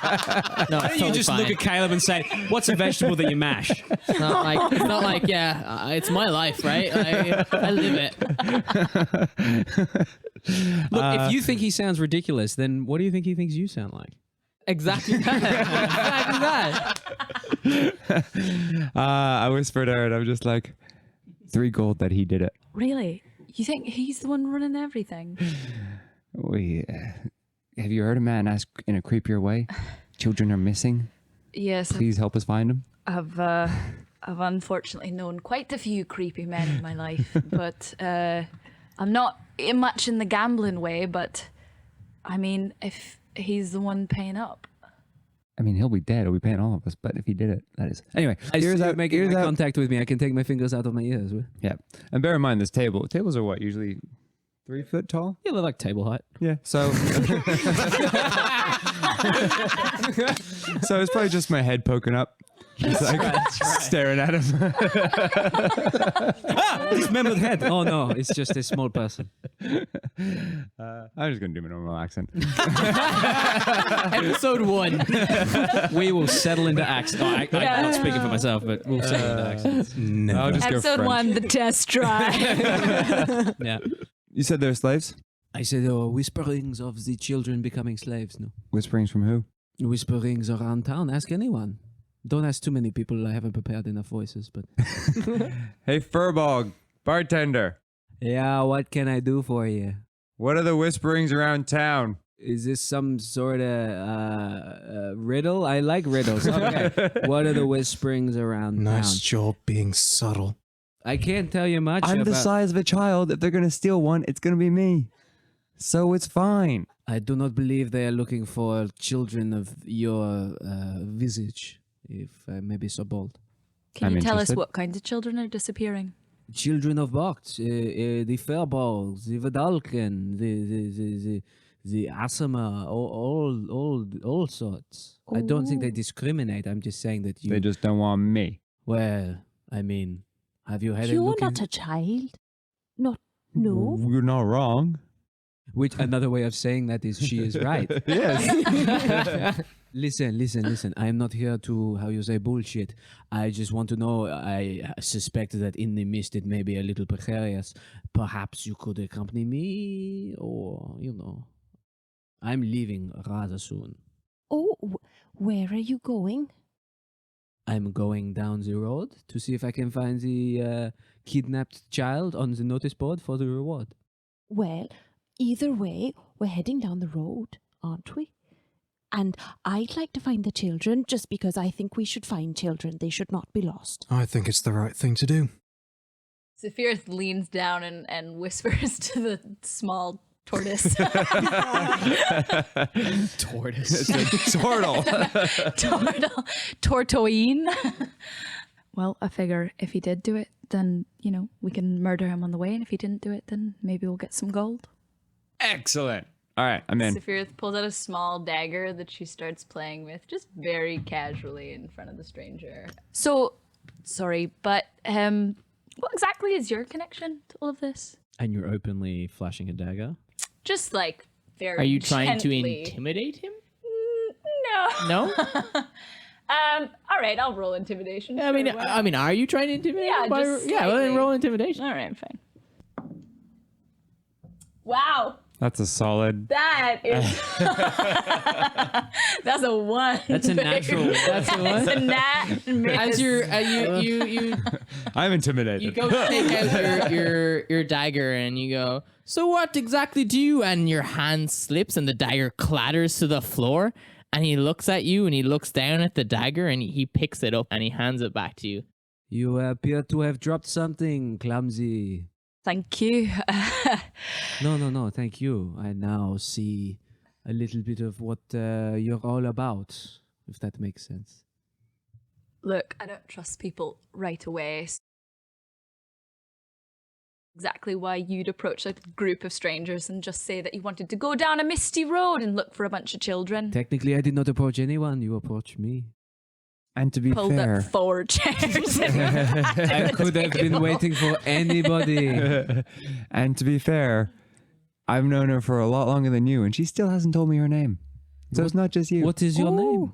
Why don't you totally just fine. look at Caleb and say, "What's a vegetable that you mash?" It's not like, yeah, it's my life, right? I live it. Look, if you think he sounds ridiculous, then what do you think he thinks you sound like? Exactly that. I whispered to her, and I'm just like, 3 gold that he did it. Really? You think he's the one running everything? Have you heard a man ask in a creepier way? Children are missing. Yes. Please help us find them. I've unfortunately known quite a few creepy men in my life, but I'm not much in the gambling way, but I mean, if he's the one paying up. I mean, he'll be dead. He'll be paying all of us. But if he did it, that is. Anyway, Ears out, making eye contact with me. I can take my fingers out of my ears. Yeah. And bear in mind, this table. Tables are what? Usually 3 foot tall? Yeah, they're like table height. Yeah. So. So it's probably just my head poking up. Just like staring at him. Dismembered head. Oh no, it's just a small person. I'm just going to do my normal accent. Episode 1. We will settle into accents. I'm not speaking for myself, but we'll settle into accents. I'll just go Episode French. 1, the test drive. Yeah. You said they're slaves? I said there were whisperings of the children becoming slaves. No, Whisperings from who? whisperings around town. Ask anyone. Don't ask too many people. I haven't prepared enough voices. But Hey, Furbog, bartender. yeah, what can I do for you? What are the whisperings around town? Is this some sort of riddle? I like riddles. Okay. What are the whisperings around Nice town? job being subtle. I can't tell you much I'm the about... size of a child. If they're going to steal one, it's going to be me. So it's fine. I do not believe they are looking for children of your visage, if I may be so bold. Can I'm you tell interested. us what kind of children are disappearing? Children of Bocht, the Fairballs, the Vidalken, the Asama, all sorts. I don't think they discriminate. I'm just saying that you... They just don't want me. Well, I mean, have you had a You're look not a child. No. You're not wrong. Which another way of saying that is she is right. Yes. Listen. I am not here to, how you say, bullshit. I just want to know, I suspect that in the mist it may be a little precarious. Perhaps you could accompany me, or, I'm leaving rather soon. Oh, where are you going? I'm going down the road to see if I can find the kidnapped child on the notice board for the reward. Well, either way, we're heading down the road, aren't we? And I'd like to find the children just because I think we should find children. They should not be lost. I think it's the right thing to do. Safirith leans down and whispers to the small tortoise. Tortoise. It's a turtle. Tortoine. Well, I figure if he did do it, then, we can murder him on the way. And if he didn't do it, then maybe we'll get some gold. Excellent. All right, I'm in. Safirith pulls out a small dagger that she starts playing with, just very casually in front of the stranger. So, sorry, but what exactly is your connection to all of this? And you're openly flashing a dagger? Just like very Are you trying gently. to intimidate him? No. No? All right, I'll roll intimidation. I mean, Sure, why not? are you trying to intimidate Yeah, him? Well, just then slightly. roll intimidation. All right, fine. Wow, That's a solid. that is that's a 1. That's a natural. That's a That's a one. nat. As you're, you I'm intimidated. you go to take out your dagger and you go, so what exactly do you? And your hand slips and the dagger clatters to the floor. And he looks at you and he looks down at the dagger and he picks it up and he hands it back to you. You appear to have dropped something, clumsy. Thank you. No, thank you. I now see a little bit of what you're all about, if that makes sense. Look, I don't trust people right away. Exactly why you'd approach a group of strangers and just say that you wanted to go down a misty road and look for a bunch of children. Technically, I did not approach anyone. You approached me. And to be Pulled fair, up 4 chairs. I could have been waiting for anybody. and to be fair, I've known her for a lot longer than you, and she still hasn't told me her name. So it's not just you. What is your name?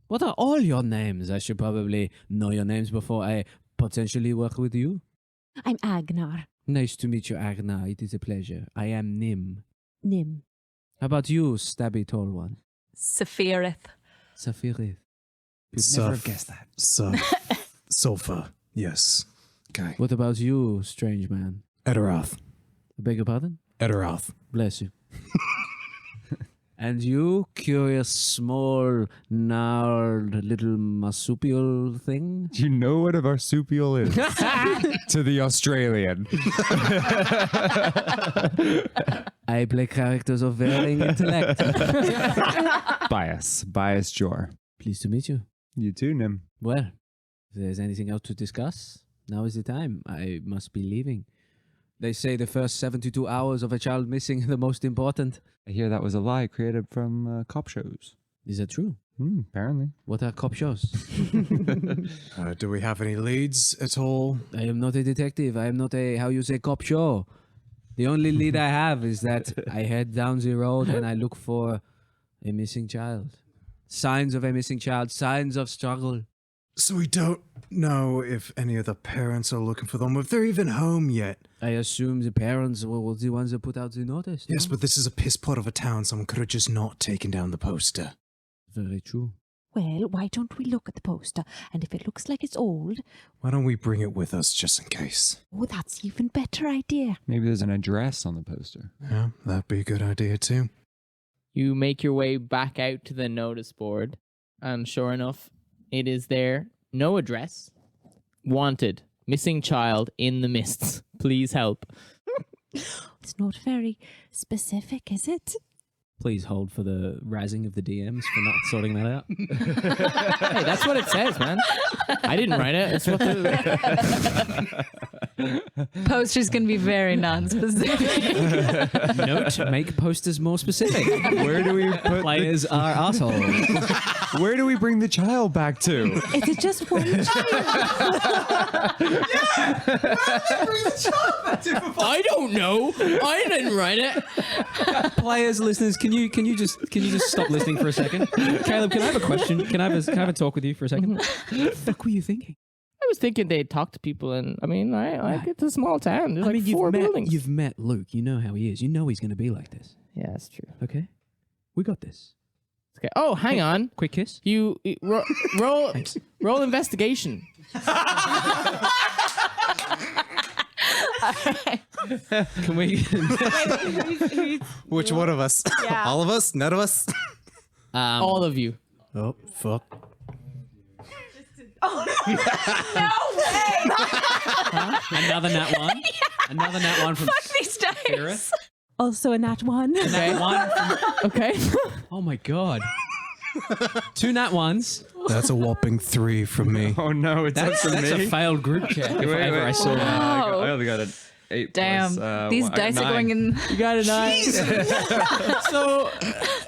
What are all your names? I should probably know your names before I potentially work with you. I'm Agenar. Nice to meet you, Agenar. It is a pleasure. I am Nim. Nim. How about you, stabby tall one? Safirith. Safirith. You'd never guess that. Sulfur. Yes. Okay. What about you, strange man? Etterath. I beg your pardon? Etterath. Bless you. And you, curious, small, gnarled, little marsupial thing? Do you know what a marsupial is? To the Australian. I play characters of varying intellect. Bias Jor. Pleased to meet you. You too, Nim. Well, if there's anything else to discuss, now is the time. I must be leaving. They say the first 72 hours of a child missing are the most important. I hear that was a lie created from cop shows. Is that true? Apparently. What are cop shows? Do we have any leads at all? I am not a detective. I am not a, how you say, cop show. The only lead I have is that I head down the road and I look for a missing child. Signs of a missing child, signs of struggle. So we don't know if any of the parents are looking for them, if they're even home yet. I assume the parents were the ones that put out the notice. Yes, no? but this is a piss pot of a town. Someone could have just not taken down the poster. Very true. Well, why don't we look at the poster? And if it looks like it's old, Why don't we bring it with us just in case? oh, that's even better idea. Maybe there's an address on the poster. Yeah, that'd be a good idea too. You make your way back out to the notice board, and sure enough, it is there. No address. Wanted. Missing child in the mists. Please help. It's not very specific, is it? Please hold for the razzing of the DMs for not sorting that out. Hey, that's what it says, man. I didn't write it. It's what the... Poster's gonna be very non-specific. Note: make posters more specific. Where do we put Players are assholes. Where do we bring the child back to? Is it just one child? I don't know. I didn't write it. Players, listeners, can you just stop listening for a second? Caleb, can I have a question? Can I have a talk with you for a second? What the fuck were you thinking? I was thinking they'd talk to people, and I mean, it's a small town. There's like 4 buildings. You've met Luke. You know how he is. You know he's going to be like this. Yeah, that's true. Okay, we got this. Okay. Oh, hang on. Quick kiss. You roll investigation. Can we? Which one of us? Yeah. All of us? None of us? All of you. Oh, fuck. Another nat one. Another nat one from Fuck these dice. Safirith. Also a nat 1. Nat one from. Okay. Oh my god. 2 nat ones. That's a whopping 3 from me. Oh no, it's That's a failed group check. If ever I saw that. Wow. I only got an 8. Damn, plus, these dice are 9. going in. You got a 9. So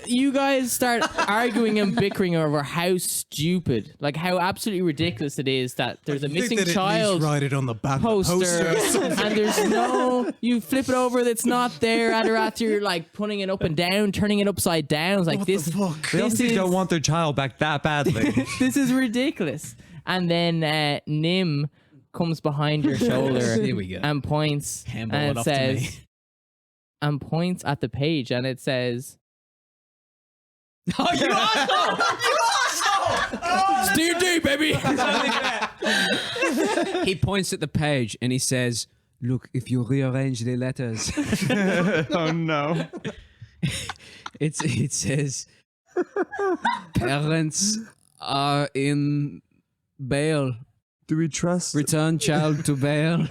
you guys start arguing and bickering over how stupid, like how absolutely ridiculous it is that there's a missing child Write it on the back poster, and there's no. You flip it over, that's not there. Etterath, you're like putting it up and down, turning it upside down. It's like What this. the fuck? They This obviously is don't want their child back that badly. this is ridiculous. And then Nim comes behind your shoulder Here we go. and points Handball and it it off to says me. and points at the page and it says Oh, you asshole! You asshole! D&D, baby. He points at the page and he says, Look, if you rearrange the letters, Oh no. it says, parents are in bail. Do we trust? Return child to bail.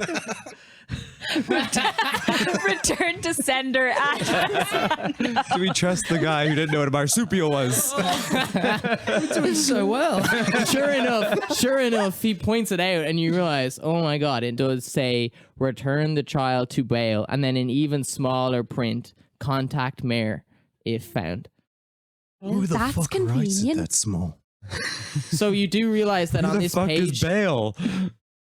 Return to sender address. Do we trust the guy who didn't know what a marsupial was? Doing so well. Sure enough, he points it out and you realize, oh my god, it does say return the child to bail, and then in even smaller print, contact mayor if found. Who the That's fuck writes it convenient. that small? So you do realize that Who on the this fuck is page, Bale?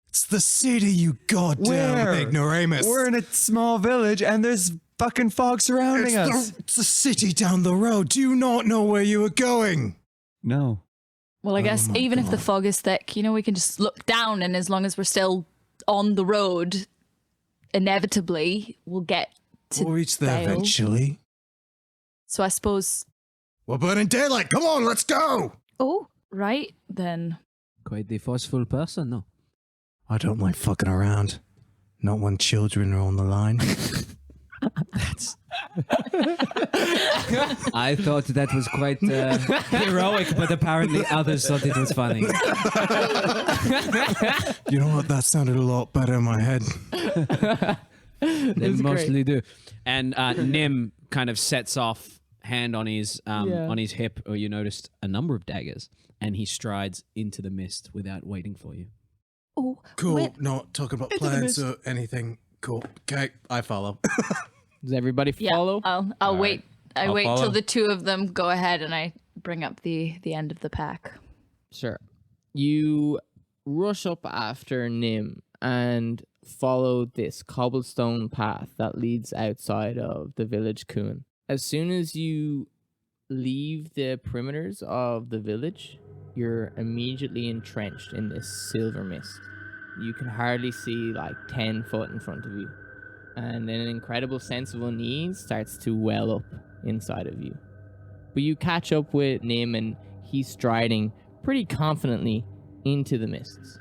It's the city, you goddamn Where? ignoramus. We're in a small village and there's fucking fog surrounding us. It's the city down the road. Do you not know where you were going? No. Well, I guess my even if the God. fog is thick, we can just look down, and as long as we're still on the road, inevitably we'll get to We'll reach there Bale. eventually. So I suppose. We're burning daylight. Come on, let's go. Oh, right then. quite the forceful person, no? I don't like fucking around. Not when children are on the line. I thought that was quite heroic, but apparently others thought it was funny. You know what? That sounded a lot better in my head. They mostly do. And Nim kind of sets off, hand on his hip, or you noticed a number of daggers, and he strides into the mist without waiting for you. Oh, Cool. wait. Not talking about plans or anything. Cool. Okay, I follow. does everybody Yeah, follow? I'll wait. I I'll wait follow. till the two of them go ahead, and I bring up the end of the pack. Sure. You rush up after Nim and follow this cobblestone path that leads outside of the village Cuan. As soon as you leave the perimeters of the village, you're immediately entrenched in this silver mist. You can hardly see like 10 foot in front of you. And an incredible sense of unease starts to well up inside of you. But you catch up with Nim and he's striding pretty confidently into the mists.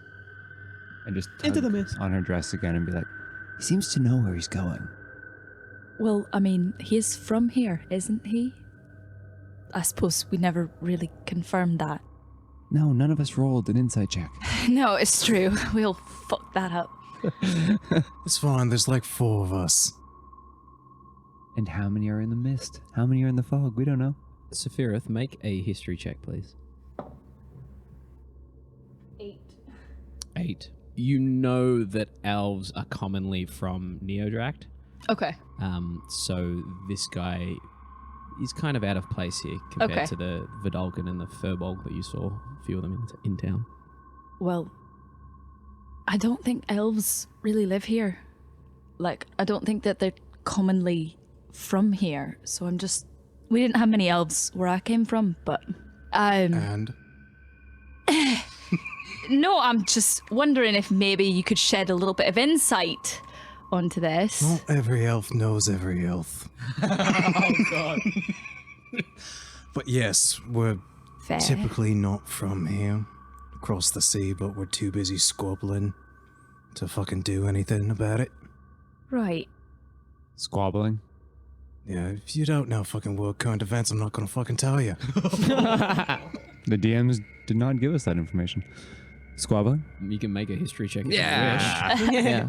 And just Into the tug mist. on her dress again and be like, he seems to know where he's going. Well, I mean, he's from here, isn't he? I suppose we never really confirmed that. No, none of us rolled an insight check. No, it's true. We'll fuck that up. It's fine. There's like 4 of us. And how many are in the mist? How many are in the fog? We don't know. Safirith, make a history check, please. 8. you know that elves are commonly from Neodract. Okay. So this guy is kind of out of place here compared Okay. to the Vidalcan and the Furbolg that you saw a few of them in town. Well, I don't think elves really live here. Like, I don't think that they're commonly from here. So we didn't have many elves where I came from, but And no, I'm just wondering if maybe you could shed a little bit of insight onto this. not every elf knows every elf. Oh God! But yes, we're Fair. typically not from here. Across the sea, but we're too busy squabbling to fucking do anything about it. Right. Squabbling. Yeah, if you don't know fucking world current events, I'm not gonna fucking tell you. The DMs did not give us that information. Squabbling? You can make a history check if you wish. Yeah.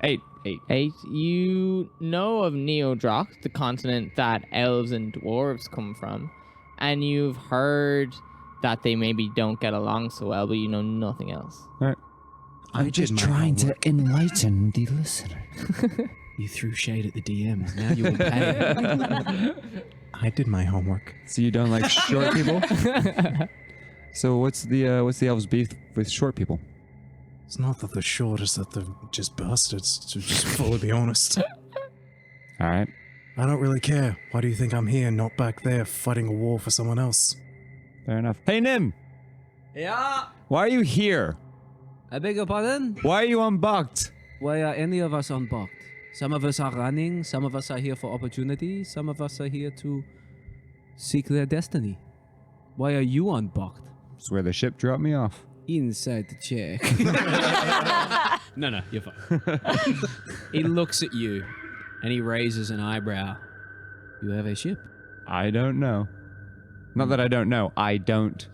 8. 8. You know of Neodrox, the continent that elves and dwarves come from, and you've heard that they maybe don't get along so well, but you know nothing else. All right. I'm just trying to enlighten the listener. You threw shade at the DMs. Now you will pay. I did my homework. So you don't like short people? So what's the elves' beef with short people? It's not that they're short, it's that they're just bastards, to just fully be honest. All right. I don't really care. Why do you think I'm here, not back there, fighting a war for someone else? Fair enough. Hey, Nim! Yeah. Why are you here? I beg your pardon? Why are you unbucked? Why are any of us unbucked? Some of us are running, some of us are here for opportunity, some of us are here to seek their destiny. Why are you unbucked? It's where the ship dropped me off. Inside the chair. No, you're fine. He looks at you and he raises an eyebrow. You have a ship. I don't know. Not that I don't know. I don't,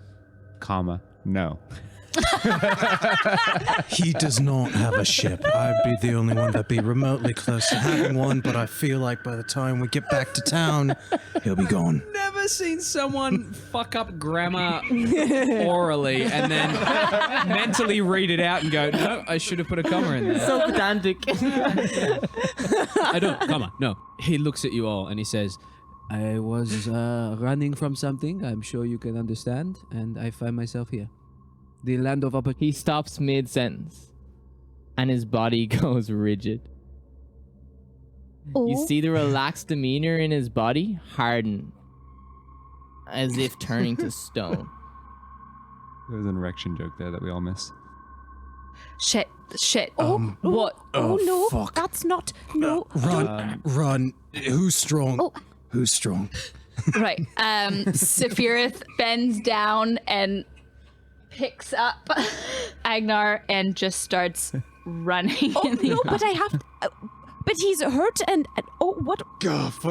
know. He does not have a ship. I'd be the only one that'd be remotely close to having one, but I feel like by the time we get back to town, he'll be gone. Never seen someone fuck up grammar orally and then mentally read it out and go, no, I should have put a comma in there. So pedantic. I don't, comma, no. He looks at you all and he says, I was running from something, I'm sure you can understand, and I find myself here. The land of opportunity. He stops mid-sentence, and his body goes rigid. You see the relaxed demeanor in his body harden, as if turning to stone. There was an erection joke there that we all missed. Shit. What? Oh, no, fuck. that's not. No. Run. Who's strong? Oh. Who's strong? Right. Safirith bends down and picks up Agenar and just starts running. Oh no, but I have. But he's hurt and oh what?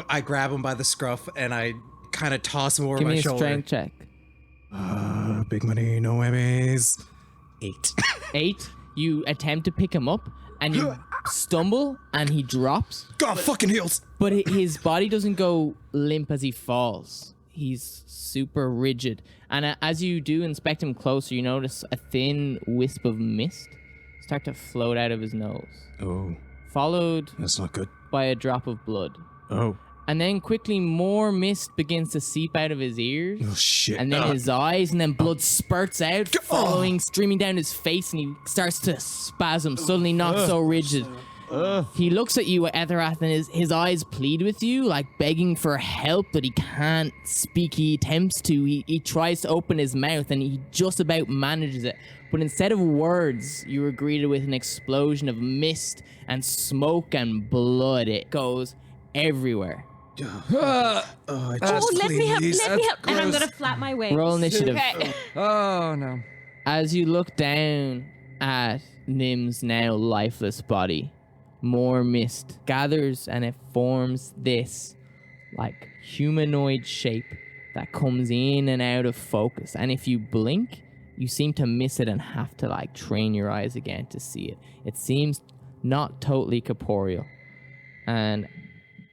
I grab him by the scruff and I kind of toss him over Give my me a shoulder. strength check. Big money, no whammies. 8. 8. You attempt to pick him up, and you stumble, and he drops. God, fucking heels. But his body doesn't go limp as he falls. He's super rigid. And as you do inspect him closer, you notice a thin wisp of mist start to float out of his nose, Oh, followed that's not good. by a drop of blood. Oh. And then quickly more mist begins to seep out of his ears. Oh, shit. And then his eyes, and then blood spurts out, following, streaming down his face, and he starts to spasm, suddenly not so rigid. He looks at you, Etterath, and his eyes plead with you, like begging for help, but he can't speak. He attempts to. He tries to open his mouth, and he just about manages it. But instead of words, you are greeted with an explosion of mist and smoke and blood. It goes everywhere. Oh, let me help. And I'm gonna flap my wings. Roll initiative. Okay. Oh, no. As you look down at Nim's now lifeless body, more mist gathers and it forms this like humanoid shape that comes in and out of focus. And if you blink, you seem to miss it and have to like train your eyes again to see it. It seems not totally corporeal. And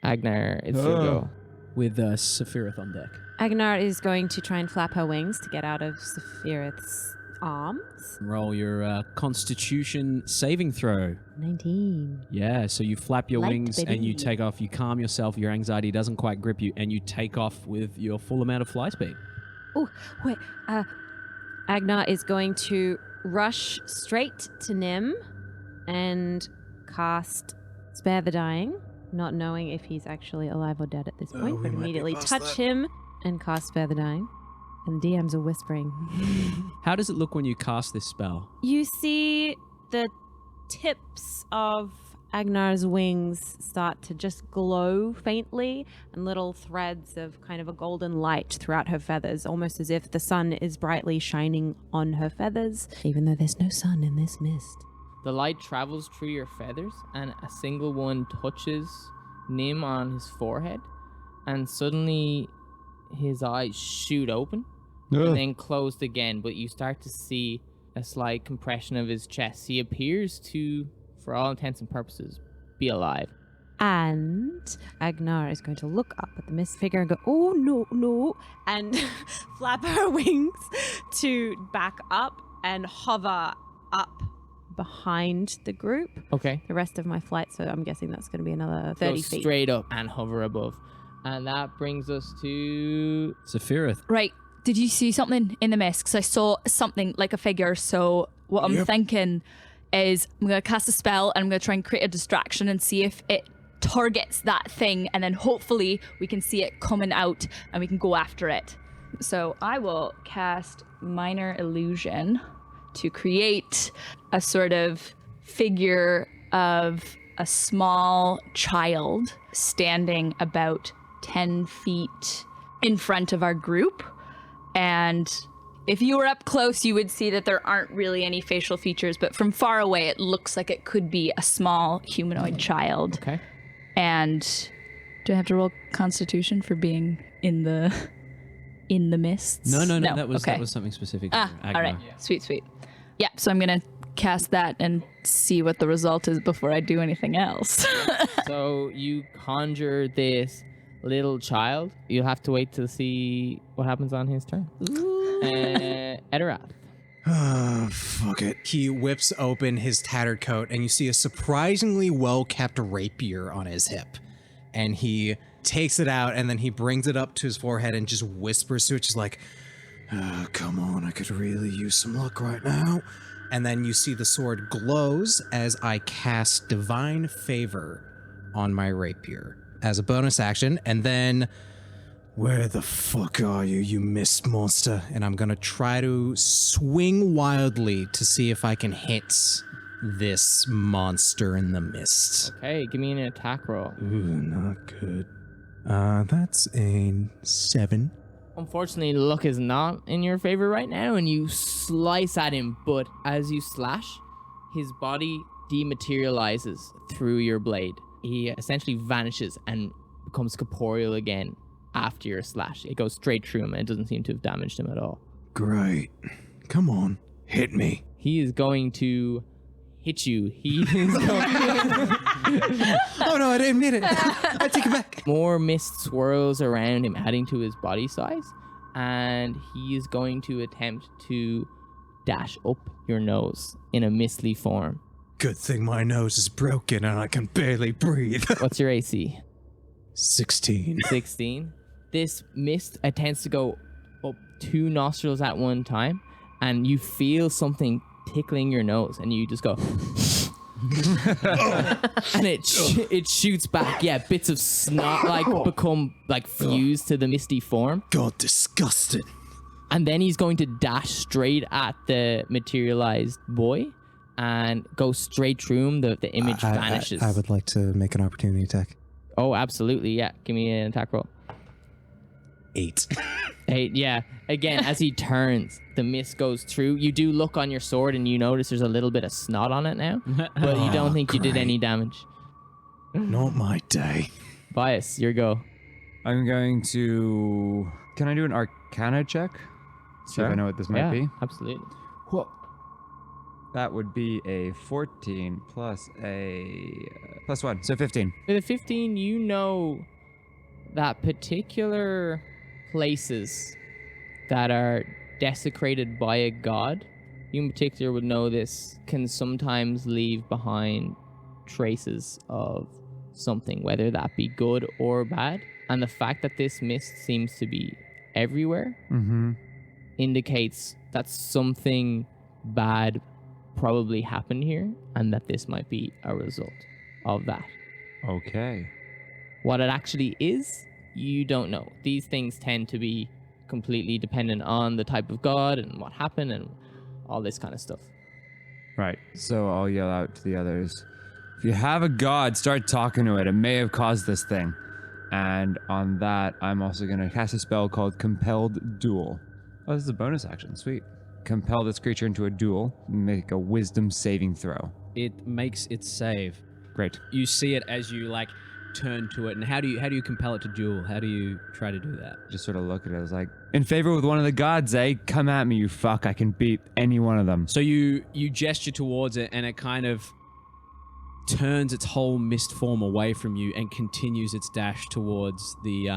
Agenar, it's your go. with Safirith on deck. Agenar is going to try and flap her wings to get out of Safirith's arms. Roll your Constitution saving throw. 19. Yeah, so you flap your Light, wings and you baby. take off. You calm yourself. Your anxiety doesn't quite grip you, and you take off with your full amount of fly speed. Oh, wait. Agenar is going to rush straight to Nim and cast Spare the Dying, not knowing if he's actually alive or dead at this point, we but might be immediately past touch that. him and cast Spare the Dying. And the DMs are whispering. How does it look when you cast this spell? You see the tips of Agnar's wings start to just glow faintly, and little threads of kind of a golden light throughout her feathers, almost as if the sun is brightly shining on her feathers, even though there's no sun in this mist. The light travels through your feathers, and a single one touches Nim on his forehead, and suddenly his eyes shoot open and then closed again, but you start to see a slight compression of his chest. He appears to, for all intents and purposes, be alive. And Agenar is going to look up at the mist figure and go, oh, no, no, and flap her wings to back up and hover up behind the group. Okay. The rest of my flight, so I'm guessing that's going to be another Go 30 feet. straight up and hover above. And that brings us to... Safirith. Right. Did you see something in the mist? Because I saw something like a figure. So what I'm thinking is I'm going to cast a spell and I'm going to try and create a distraction and see if it targets that thing. And then hopefully we can see it coming out and we can go after it. So I will cast Minor Illusion to create a sort of figure of a small child standing about 10 feet in front of our group. And if you were up close, you would see that there aren't really any facial features, but from far away, it looks like it could be a small humanoid child. Okay. And do I have to roll Constitution for being in the mists? No, that was okay. something specific. All right. Sweet. Yeah, so I'm going to cast that and see what the result is before I do anything else. So you conjure this little child. You'll have to wait to see what happens on his turn. Etterath. Fuck it. He whips open his tattered coat and you see a surprisingly well-kept rapier on his hip. And he takes it out and then he brings it up to his forehead and just whispers to it, just like, come on, I could really use some luck right now. And then you see the sword glows as I cast Divine Favor on my rapier as a bonus action. And then, where the fuck are you, you mist monster? And I'm gonna try to swing wildly to see if I can hit this monster in the mist. Okay, give me an attack roll. Ooh, not good. That's a 7. Unfortunately, luck is not in your favor right now, and you slice at him, but as you slash, his body dematerializes through your blade. He essentially vanishes and becomes corporeal again after your slash. It goes straight through him, and it doesn't seem to have damaged him at all. Great. Come on, hit me. He is going to hit you. He is going Oh no, I didn't mean it. I take it back. More mist swirls around him, adding to his body size, and he is going to attempt to dash up your nose in a mistly form. Good thing my nose is broken and I can barely breathe. What's your AC? 16. 16. This mist attempts to go up 2 nostrils at one time, and you feel something tickling your nose, and you just go and it shoots back. Yeah, bits of snot become fused to the misty form. God, disgusting. And then he's going to dash straight at the materialized boy and go straight through him. The image vanishes. I would like to make an opportunity attack. Oh, absolutely. Yeah, give me an attack roll. 8. 8, yeah. Again, as he turns, the mist goes through. You do look on your sword and you notice there's a little bit of snot on it now, but you don't think you did any damage. Not my day. Bias, your go. I'm going to... Can I do an Arcana check? See if I know what this might be. Absolutely. Whoa. That would be a 14 plus a... plus 1, so 15. With a 15, you know that particular places that are desecrated by a god you in particular would know this, can sometimes leave behind traces of something, whether that be good or bad. And the fact that this mist seems to be everywhere indicates that something bad probably happened here, and that this might be a result of that. Okay. What it actually is, you don't know. These things tend to be completely dependent on the type of god and what happened and all this kind of stuff. Right. So I'll yell out to the others, if you have a god, start talking to it. It may have caused this thing. And on that, I'm also going to cast a spell called Compelled Duel. Oh, this is a bonus action. Sweet. Compel this creature into a duel. Make a wisdom saving throw. It makes its save. Great. You see it as you like turn to it, and how do you compel it to duel? How do you try to do that? Just sort of look at it as like, in favor with one of the gods, eh? Come at me, you fuck. I can beat any one of them. So you gesture towards it, and it kind of turns its whole mist form away from you and continues its dash towards the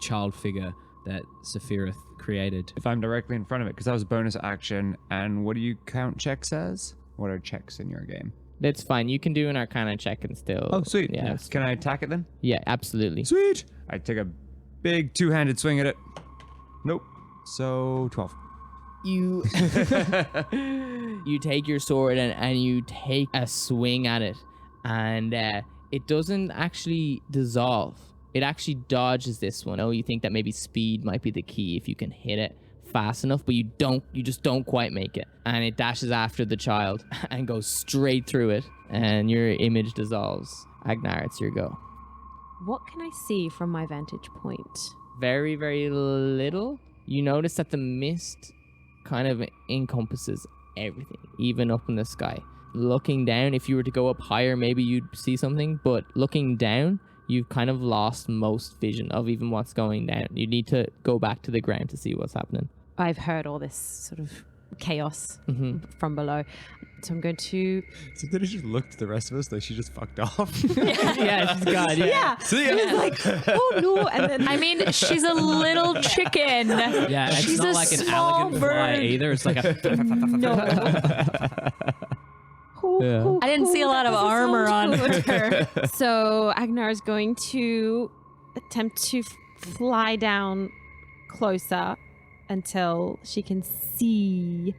child figure that Safirith created. If I'm directly in front of it, because that was a bonus action, and what do you count checks as? What are checks in your game? That's fine. You can do an Arcana check and still... Oh, sweet. Yeah, Yes. Can I attack it then? yeah, absolutely. Sweet. I take a big two-handed swing at it. Nope. So 12. You you take your sword and you take a swing at it, and it doesn't actually dissolve. It actually dodges this one. Oh, you think that maybe speed might be the key if you can hit it fast enough, but you just don't quite make it. And it dashes after the child and goes straight through it, and your image dissolves. Agenar, it's your go. What can I see from my vantage point? Very, very little. You notice that the mist kind of encompasses everything, even up in the sky. Looking down, if you were to go up higher, maybe you'd see something, but looking down, you've kind of lost most vision of even what's going down. You need to go back to the ground to see what's happening. I've heard all this sort of chaos from below. So I'm going to... So did it just look to the rest of us like she just fucked off? Yeah, she's gone. Yeah. See ya. It's like, oh no, and then... I mean, she's a little chicken. Yeah, it's She's not a like an small elegant fly bird. either. It's like a... No. I didn't see a lot of armor on her. So Agenar is going to attempt to fly down closer until she can see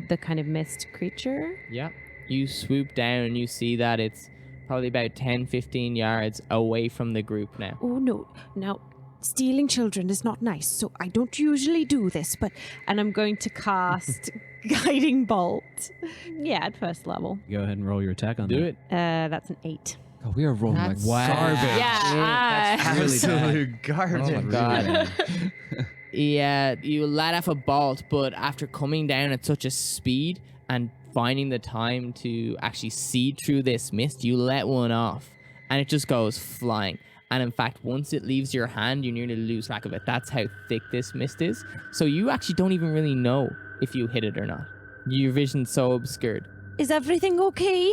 the kind of mist creature. Yeah. You swoop down and you see that it's probably about 10-15 yards away from the group now. Oh no. Now, stealing children is not nice, so I don't usually do this, but... And I'm going to cast Guiding Bolt. Yeah, at first level. Go ahead and roll your attack on Do that. it. That's an 8. Oh, we are rolling like garbage. Yeah. Absolute garbage. Oh my god. Yeah, you let off a bolt, but after coming down at such a speed and finding the time to actually see through this mist, you let one off and it just goes flying. And in fact, once it leaves your hand, you nearly lose track of it. That's how thick this mist is. So you actually don't even really know if you hit it or not. Your vision's so obscured. Is everything okay?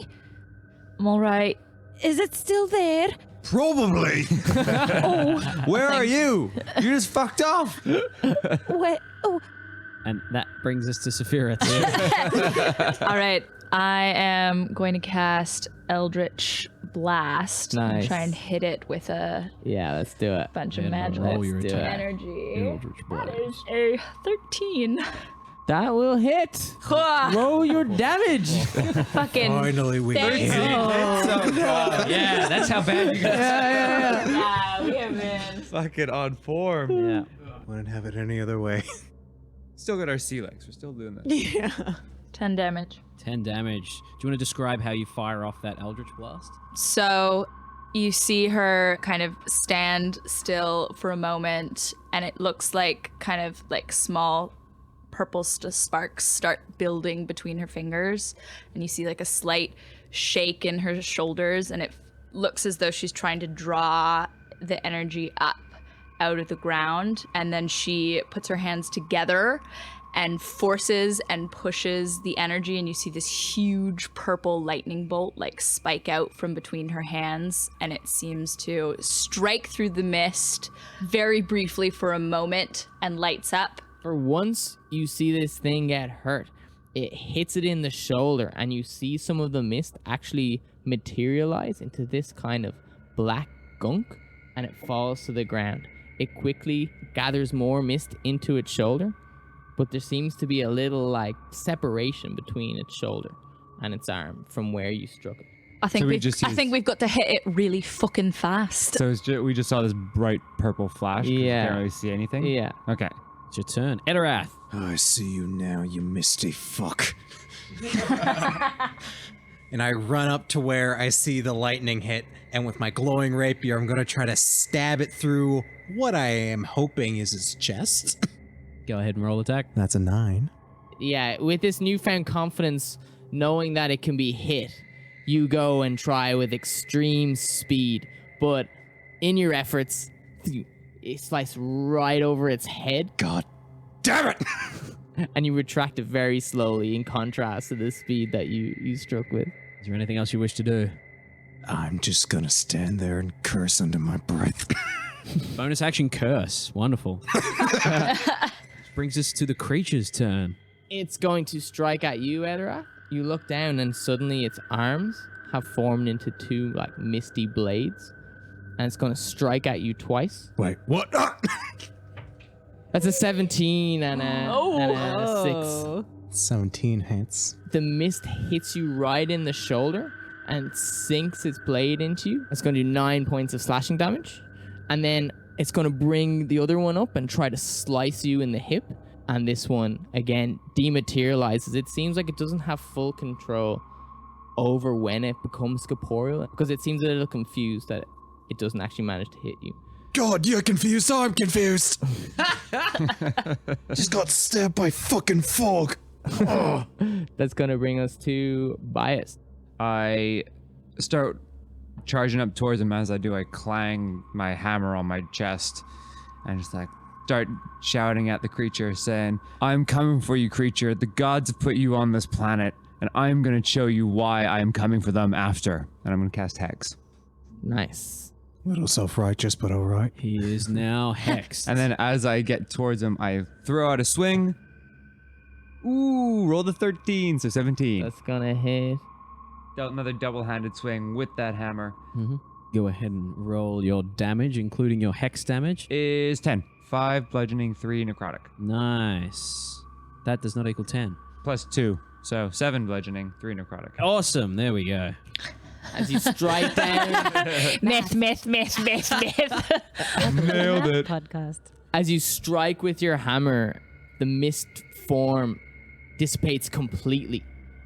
I'm all right. Is it still there? Probably. Where are you? You just fucked off. Where? Oh, And that brings us to Safirith. All right. I am going to cast Eldritch Blast. Nice. And try and hit it with a Yeah, let's do it. bunch of Then magic roll your Let's do attack. energy. Eldritch That Blast. is a 13. That will hit. Roll your damage. Fucking Finally, we thank hit you. it. Yeah, that's how bad you guys Yeah, we have been. Fucking on form. Yeah. Wouldn't have it any other way. Still got our sea legs. We're still doing this. yeah. 10 damage. 10 damage. Do you want to describe how you fire off that Eldritch Blast? So you see her kind of stand still for a moment, and it looks like kind of like small purple sparks start building between her fingers, and you see like a slight shake in her shoulders, and it looks as though she's trying to draw the energy up out of the ground, and then she puts her hands together and forces and pushes the energy, and you see this huge purple lightning bolt like spike out from between her hands, and it seems to strike through the mist very briefly for a moment and lights up. For once you see this thing get hurt, it hits it in the shoulder, and you see some of the mist actually materialize into this kind of black gunk, and it falls to the ground. It quickly gathers more mist into its shoulder, but there seems to be a little like separation between its shoulder and its arm from where you struck it. I think So we we've, just I use- think we've got to hit it really fucking fast. So we just saw this bright purple flash. 'Cause we Yeah. can't really see anything. Yeah. Okay. It's your turn. Etterath. I see you now, you misty fuck. And I run up to where I see the lightning hit, and with my glowing rapier, I'm gonna try to stab it through what I am hoping is his chest. Go ahead and roll attack. That's a 9. Yeah, with this newfound confidence, knowing that it can be hit, you go and try with extreme speed, but in your efforts, it slices right over its head, God damn it! and you retract it very slowly in contrast to the speed that you struck with. Is there anything else you wish to do? I'm just gonna stand there and curse under my breath. Bonus action curse. Wonderful. Brings us to the creature's turn. It's going to strike at you, Etterath. You look down and suddenly its arms have formed into two like misty blades, and it's going to strike at you twice. Wait, what? That's a 17 and a 6. 17 hits. The mist hits you right in the shoulder and sinks its blade into you. It's going to do 9 points of slashing damage. And then it's going to bring the other one up and try to slice you in the hip. And this one, again, dematerializes. It seems like it doesn't have full control over when it becomes corporeal, because it seems a little confused that it doesn't actually manage to hit you. God, you're confused, so I'm confused. Just got stabbed by fucking fog. Oh. That's going to bring us to Bias. I start charging up towards him. As I do, I clang my hammer on my chest and just like start shouting at the creature, saying, I'm coming for you, creature. The gods have put you on this planet, and I'm going to show you why I am coming for them after. And I'm going to cast Hex. Nice. Little self-righteous, but alright. He is now hexed. And then as I get towards him, I throw out a swing. Ooh, roll the 13, so 17. That's going to hit. Another double-handed swing with that hammer. Go ahead and roll your damage, including your hex damage. Is 10. 5 bludgeoning, 3 necrotic. Nice. That does not equal 10. Plus 2, so 7 bludgeoning, 3 necrotic. Awesome. There we go. As you strike down. Myth. Nailed it. Podcast. As you strike with your hammer, the mist form dissipates completely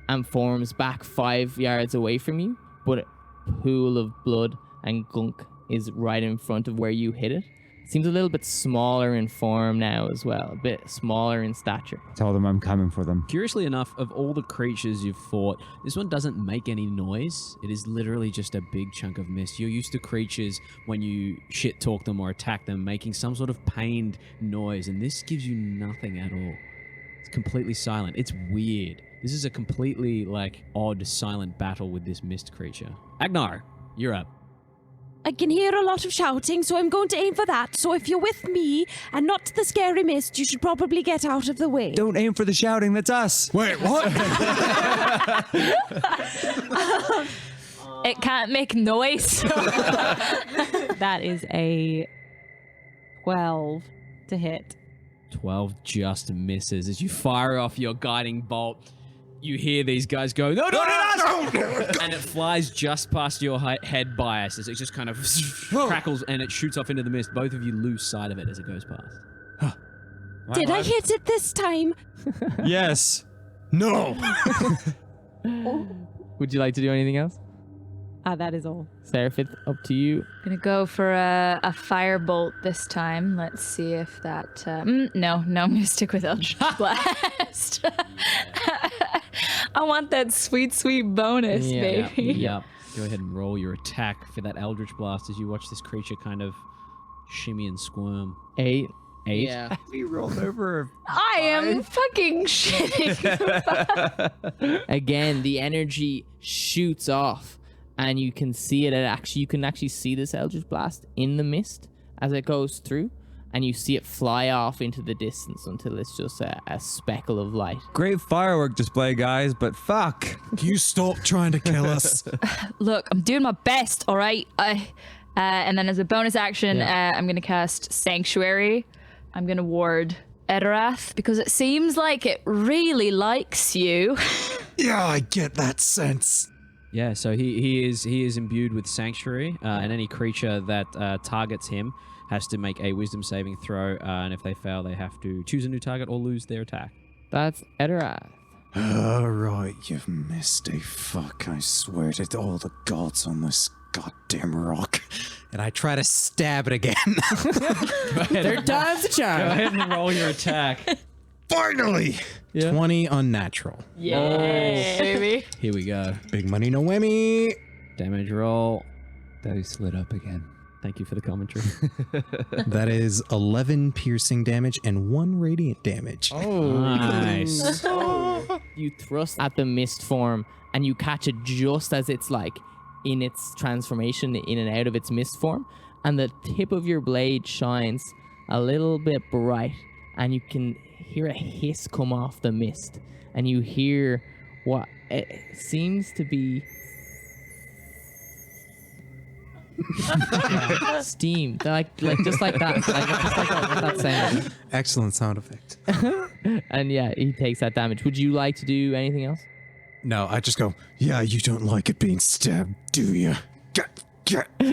and forms back 5 yards away from you, but a pool of blood and gunk is right in front of where you hit it. It seems a little bit smaller in form now as well, a bit smaller in stature. Tell them I'm coming for them. Curiously enough, of all the creatures you've fought, this one doesn't make any noise. It is literally just a big chunk of mist. You're used to creatures, when you shit talk them or attack them, making some sort of pained noise, and this gives you nothing at all. It's completely silent. It's weird. This is a completely, odd, silent battle with this mist creature. Agenar, you're up. I can hear a lot of shouting, so I'm going to aim for that. So if you're with me and not the scary mist, you should probably get out of the way. Don't aim for the shouting, that's us. Wait, what? It can't make noise. That is a 12 to hit. 12 just misses. As you fire off your guiding bolt, you hear these guys go, no, and it flies just past your head, Bias, as it just kind of crackles and it shoots off into the mist. Both of you lose sight of it as it goes past. Did I hit it this time? Yes. No. Would you like to do anything else? That is all. Safirith, up to you. Gonna go for a firebolt this time. Let's see if that. No, I'm gonna stick with Eldritch Blast. I want that sweet bonus, baby. Yep. Go ahead and roll your attack for that Eldritch Blast as you watch this creature kind of shimmy and squirm. 8. 8. Yeah. We rolled over. I am fucking shitting. Again, the energy shoots off, and you can see it. You can actually see this Eldritch Blast in the mist as it goes through, and you see it fly off into the distance until it's just a speckle of light. Great firework display, guys, but fuck. Can you stop trying to kill us? Look, I'm doing my best, all right? And then as a bonus action, I'm going to cast Sanctuary. I'm going to ward Etterath because it seems like it really likes you. Yeah, I get that sense. Yeah, so he is imbued with Sanctuary, and any creature that targets him has to make a Wisdom saving throw, and if they fail, they have to choose a new target or lose their attack. That's Etterath. All right, you've missed a fuck. I swear to all the gods on this goddamn rock. And I try to stab it again. Third time's a charm. Go ahead and roll your attack. Finally! 20 unnatural. Yeah, baby. Here we go. Big money, no whammy. Damage roll. Dice lit up again. Thank you for the commentary. That is 11 piercing damage and 1 radiant damage. Nice. You thrust at the mist form and you catch it just as it's like in its transformation in and out of its mist form, and the tip of your blade shines a little bit bright and you can hear a hiss come off the mist, and you hear what it seems to be steam, like just like that, just like that sound. Excellent sound effect. And yeah, he takes that damage. Would you like to do anything else? No, I just go, yeah, you don't like it being stabbed, do you?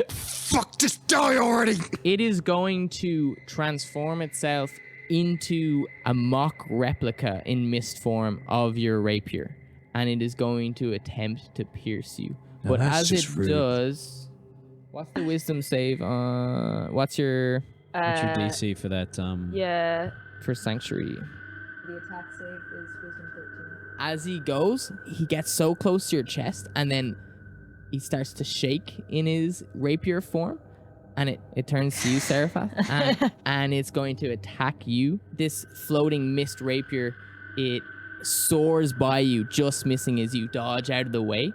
Fuck, just die already! It is going to transform itself into a mock replica in mist form of your rapier, and it is going to attempt to pierce you. Now But that's as just it rude. does, what's the wisdom save? What's your What's your DC for that? Yeah. for sanctuary? The attack save is Wisdom 13. As he goes, he gets so close to your chest, and then he starts to shake in his rapier form, and it turns to you, Serapha, and it's going to attack you. This floating mist rapier, it soars by you, just missing as you dodge out of the way,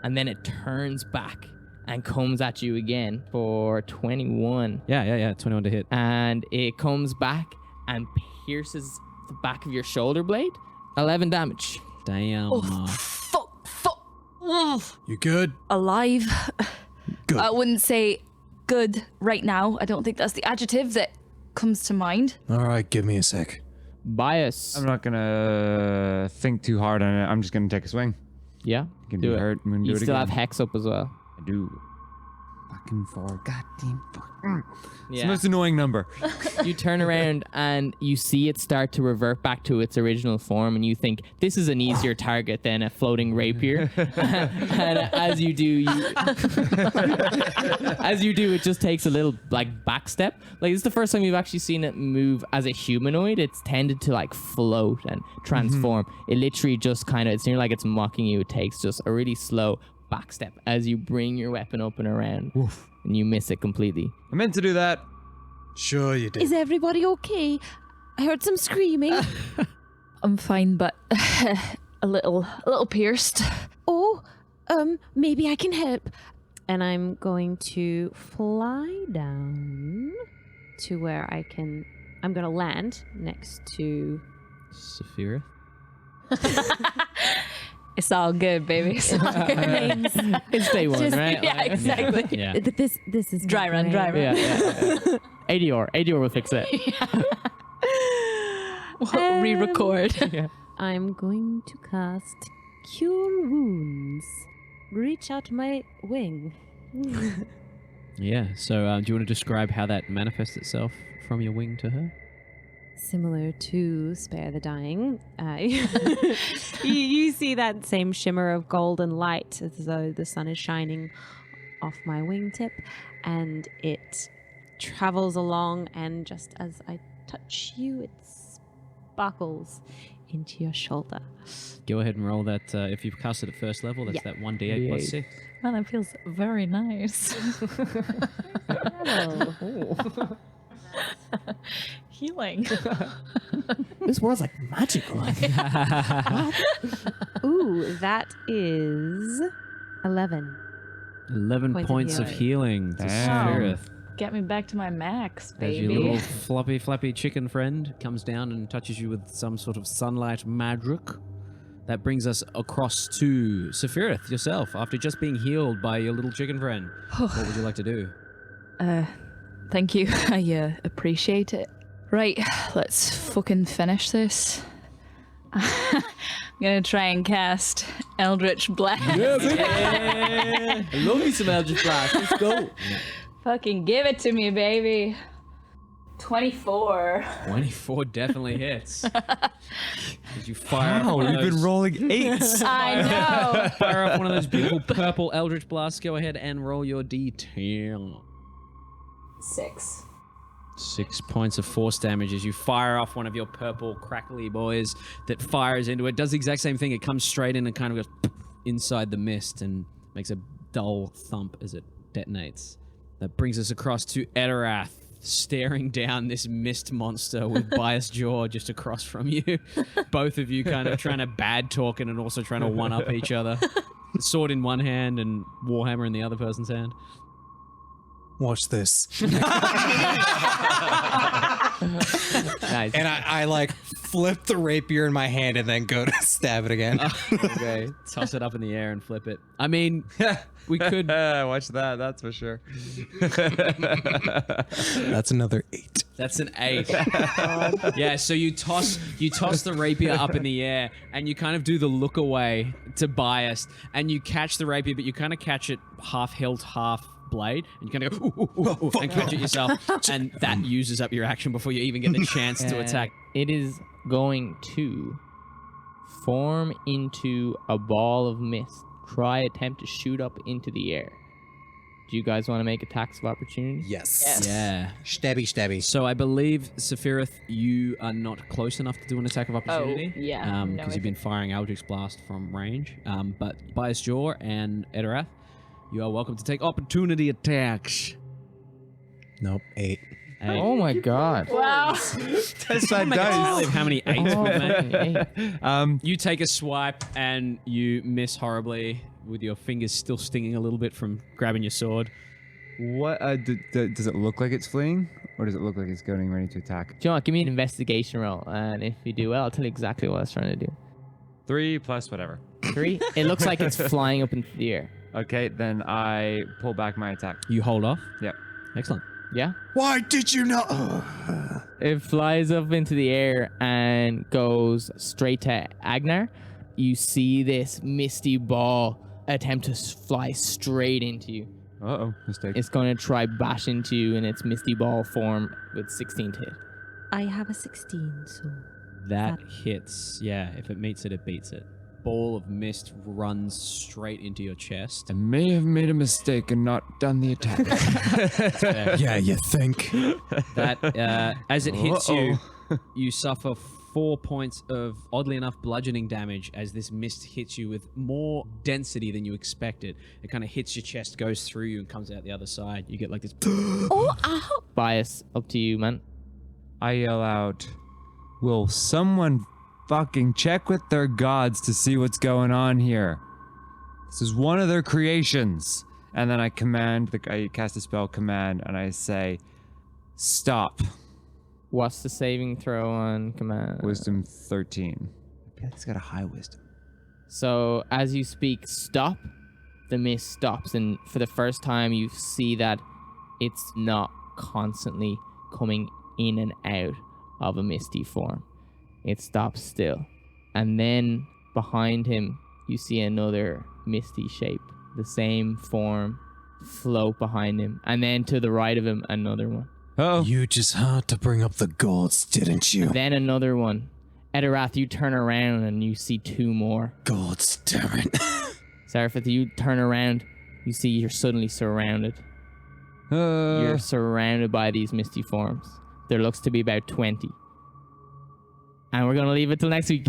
and then it turns back and comes at you again for 21. Yeah. 21 to hit. And it comes back and pierces the back of your shoulder blade. 11 damage. Damn. Fuck. You good? Alive. Good. I wouldn't say good right now. I don't think that's the adjective that comes to mind. All right, give me a sec. Bias. I'm not gonna think too hard on it. I'm just gonna take a swing. Yeah, You can do be it. hurt. I'm gonna do You it still again. have Hex up as well. I do. Fucking 4. Goddamn fuck. It's the Yeah. most annoying number. You turn around and you see it start to revert back to its original form, and you think this is an easier target than a floating rapier. And as you do, it just takes a little like back step. Like, it's the first time you've actually seen it move as a humanoid. It's tended to like float and transform. It literally just kind of, it's nearly like it's mocking you. It takes just a really slow back step as you bring your weapon up and around. Woof. And you miss it completely. I meant to do that. Sure you did. Is everybody okay? I heard some screaming. I'm fine, but a little pierced. Oh, maybe I can help. And I'm going to fly down to where I'm going to land next to... Safirith. It's all good, baby. It's all good. It's day one, Just- right? Yeah, exactly. Yeah. This is Dry run. Yeah. ADR will fix it. We'll re-record. I'm going to cast Cure Wounds. Reach out my wing. Yeah. So, do you want to describe how that manifests itself from your wing to her? Similar to Spare the Dying. You see that same shimmer of golden light as though the sun is shining off my wingtip, and it travels along, and just as I touch you, it sparkles into your shoulder. Go ahead and roll that. If you've cast it at first level, that's that 1d8 plus 6. Man, that feels very nice. Healing. This world's like magical. Ooh, that is 11. 11 Points of points of healing to Damn. Safirith. Get me back to my max, As your little baby. floppy, flappy chicken friend comes down and touches you with some sort of sunlight magic. That brings us across to Safirith yourself, after just being healed by your little chicken friend. What would you like to do? Thank you. I appreciate it. Right, let's fucking finish this. I'm gonna try and cast Eldritch Blast. I love me some Eldritch Blast. Let's go. Fucking give it to me, baby. 24. 24 definitely hits. As you fire off Oh, one of you've been those- rolling 8s. I know. Fire off one of those beautiful purple Eldritch Blasts. Go ahead and roll your D10. 6. 6 points of force damage as you fire off one of your purple crackly boys that fires into it. Does the exact same thing. It comes straight in and kind of goes inside the mist and makes a dull thump as it detonates. That brings us across to Etterath, staring down this mist monster with biased jaw just across from you. Both of you kind of trying to bad talk and also trying to one-up each other. Sword in one hand and Warhammer in the other person's hand. Watch this. Nice. And I like flip the rapier in my hand and then go to stab it again. Okay, toss it up in the air and flip it. I mean, we could... Watch that, that's for sure. That's another 8. That's an 8. Yeah, so you toss the rapier up in the air and you kind of do the look away to biased and you catch the rapier, but you kind of catch it half hilt, half blade, and you kind of go ooh, ooh, ooh, and catch it yourself, and that uses up your action before you even get the chance to attack. It is going to form into a ball of mist. Attempt to shoot up into the air. Do you guys want to make attacks of opportunity? Yes. Yeah. Stabby. So I believe, Safirith, you are not close enough to do an attack of opportunity. yeah. No, Because I you've been firing Eldritch Blast from range. But Bias Jaw and Etterath, you are welcome to take opportunity attacks. Nope, 8. Hey. Oh my god. Wow. Test that Make a tally dice. of how many 8s Oh, we've made. fucking A. You take a swipe and you miss horribly with your fingers still stinging a little bit from grabbing your sword. What does it look like it's fleeing, or does it look like it's getting ready to attack? Do you know what? Give me an investigation roll, and if you do well, I'll tell you exactly what I was trying to do. 3 plus whatever. 3. It looks like it's flying up into the air. Okay, then I pull back my attack. You hold off. Yep. Excellent. Yeah? Why did you not? It flies up into the air and goes straight to Agenar. You see this misty ball attempt to fly straight into you. Uh-oh, mistake. It's going to try bash into you in its misty ball form with 16 to hit. I have a 16, so That hits. Yeah, if it meets it, it beats it. Ball of mist runs straight into your chest. I may have made a mistake and not done the attack. Yeah, you think? That, as it hits you, Uh-oh. you suffer 4 points of, oddly enough, bludgeoning damage as this mist hits you with more density than you expected. It kind of hits your chest, goes through you, and comes out the other side. You get like this... Bias, up to you, man. I yell out, will someone fucking check with their gods to see what's going on here? This is one of their creations. And then I I cast a spell command, and I say, stop. What's the saving throw on command? Wisdom 13. It's got a high wisdom. So as you speak, stop, the mist stops, and for the first time you see that it's not constantly coming in and out of a misty form. It stops still. And then behind him, you see another misty shape, the same form float behind him. And then to the right of him, another one. Oh, You just had to bring up the gods, didn't you? Then another one. Etterath, you turn around and you see 2 more. Gods, damn it. Safirith, you turn around, you see you're suddenly surrounded. You're surrounded by these misty forms. There looks to be about 20. And we're going to leave it till next week.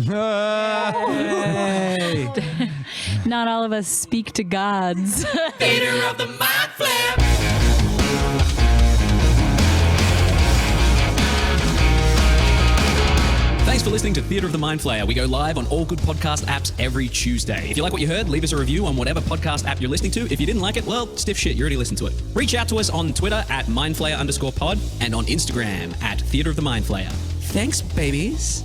Not all of us speak to gods. Thanks for listening to Theatre of the Mind Flayer. We go live on all good podcast apps every Tuesday. If you like what you heard, leave us a review on whatever podcast app you're listening to. If you didn't like it, well, stiff shit, you already listened to it. Reach out to us on Twitter at mindflayer_pod and on Instagram at Theatre of the Mind Flayer. Thanks, babies.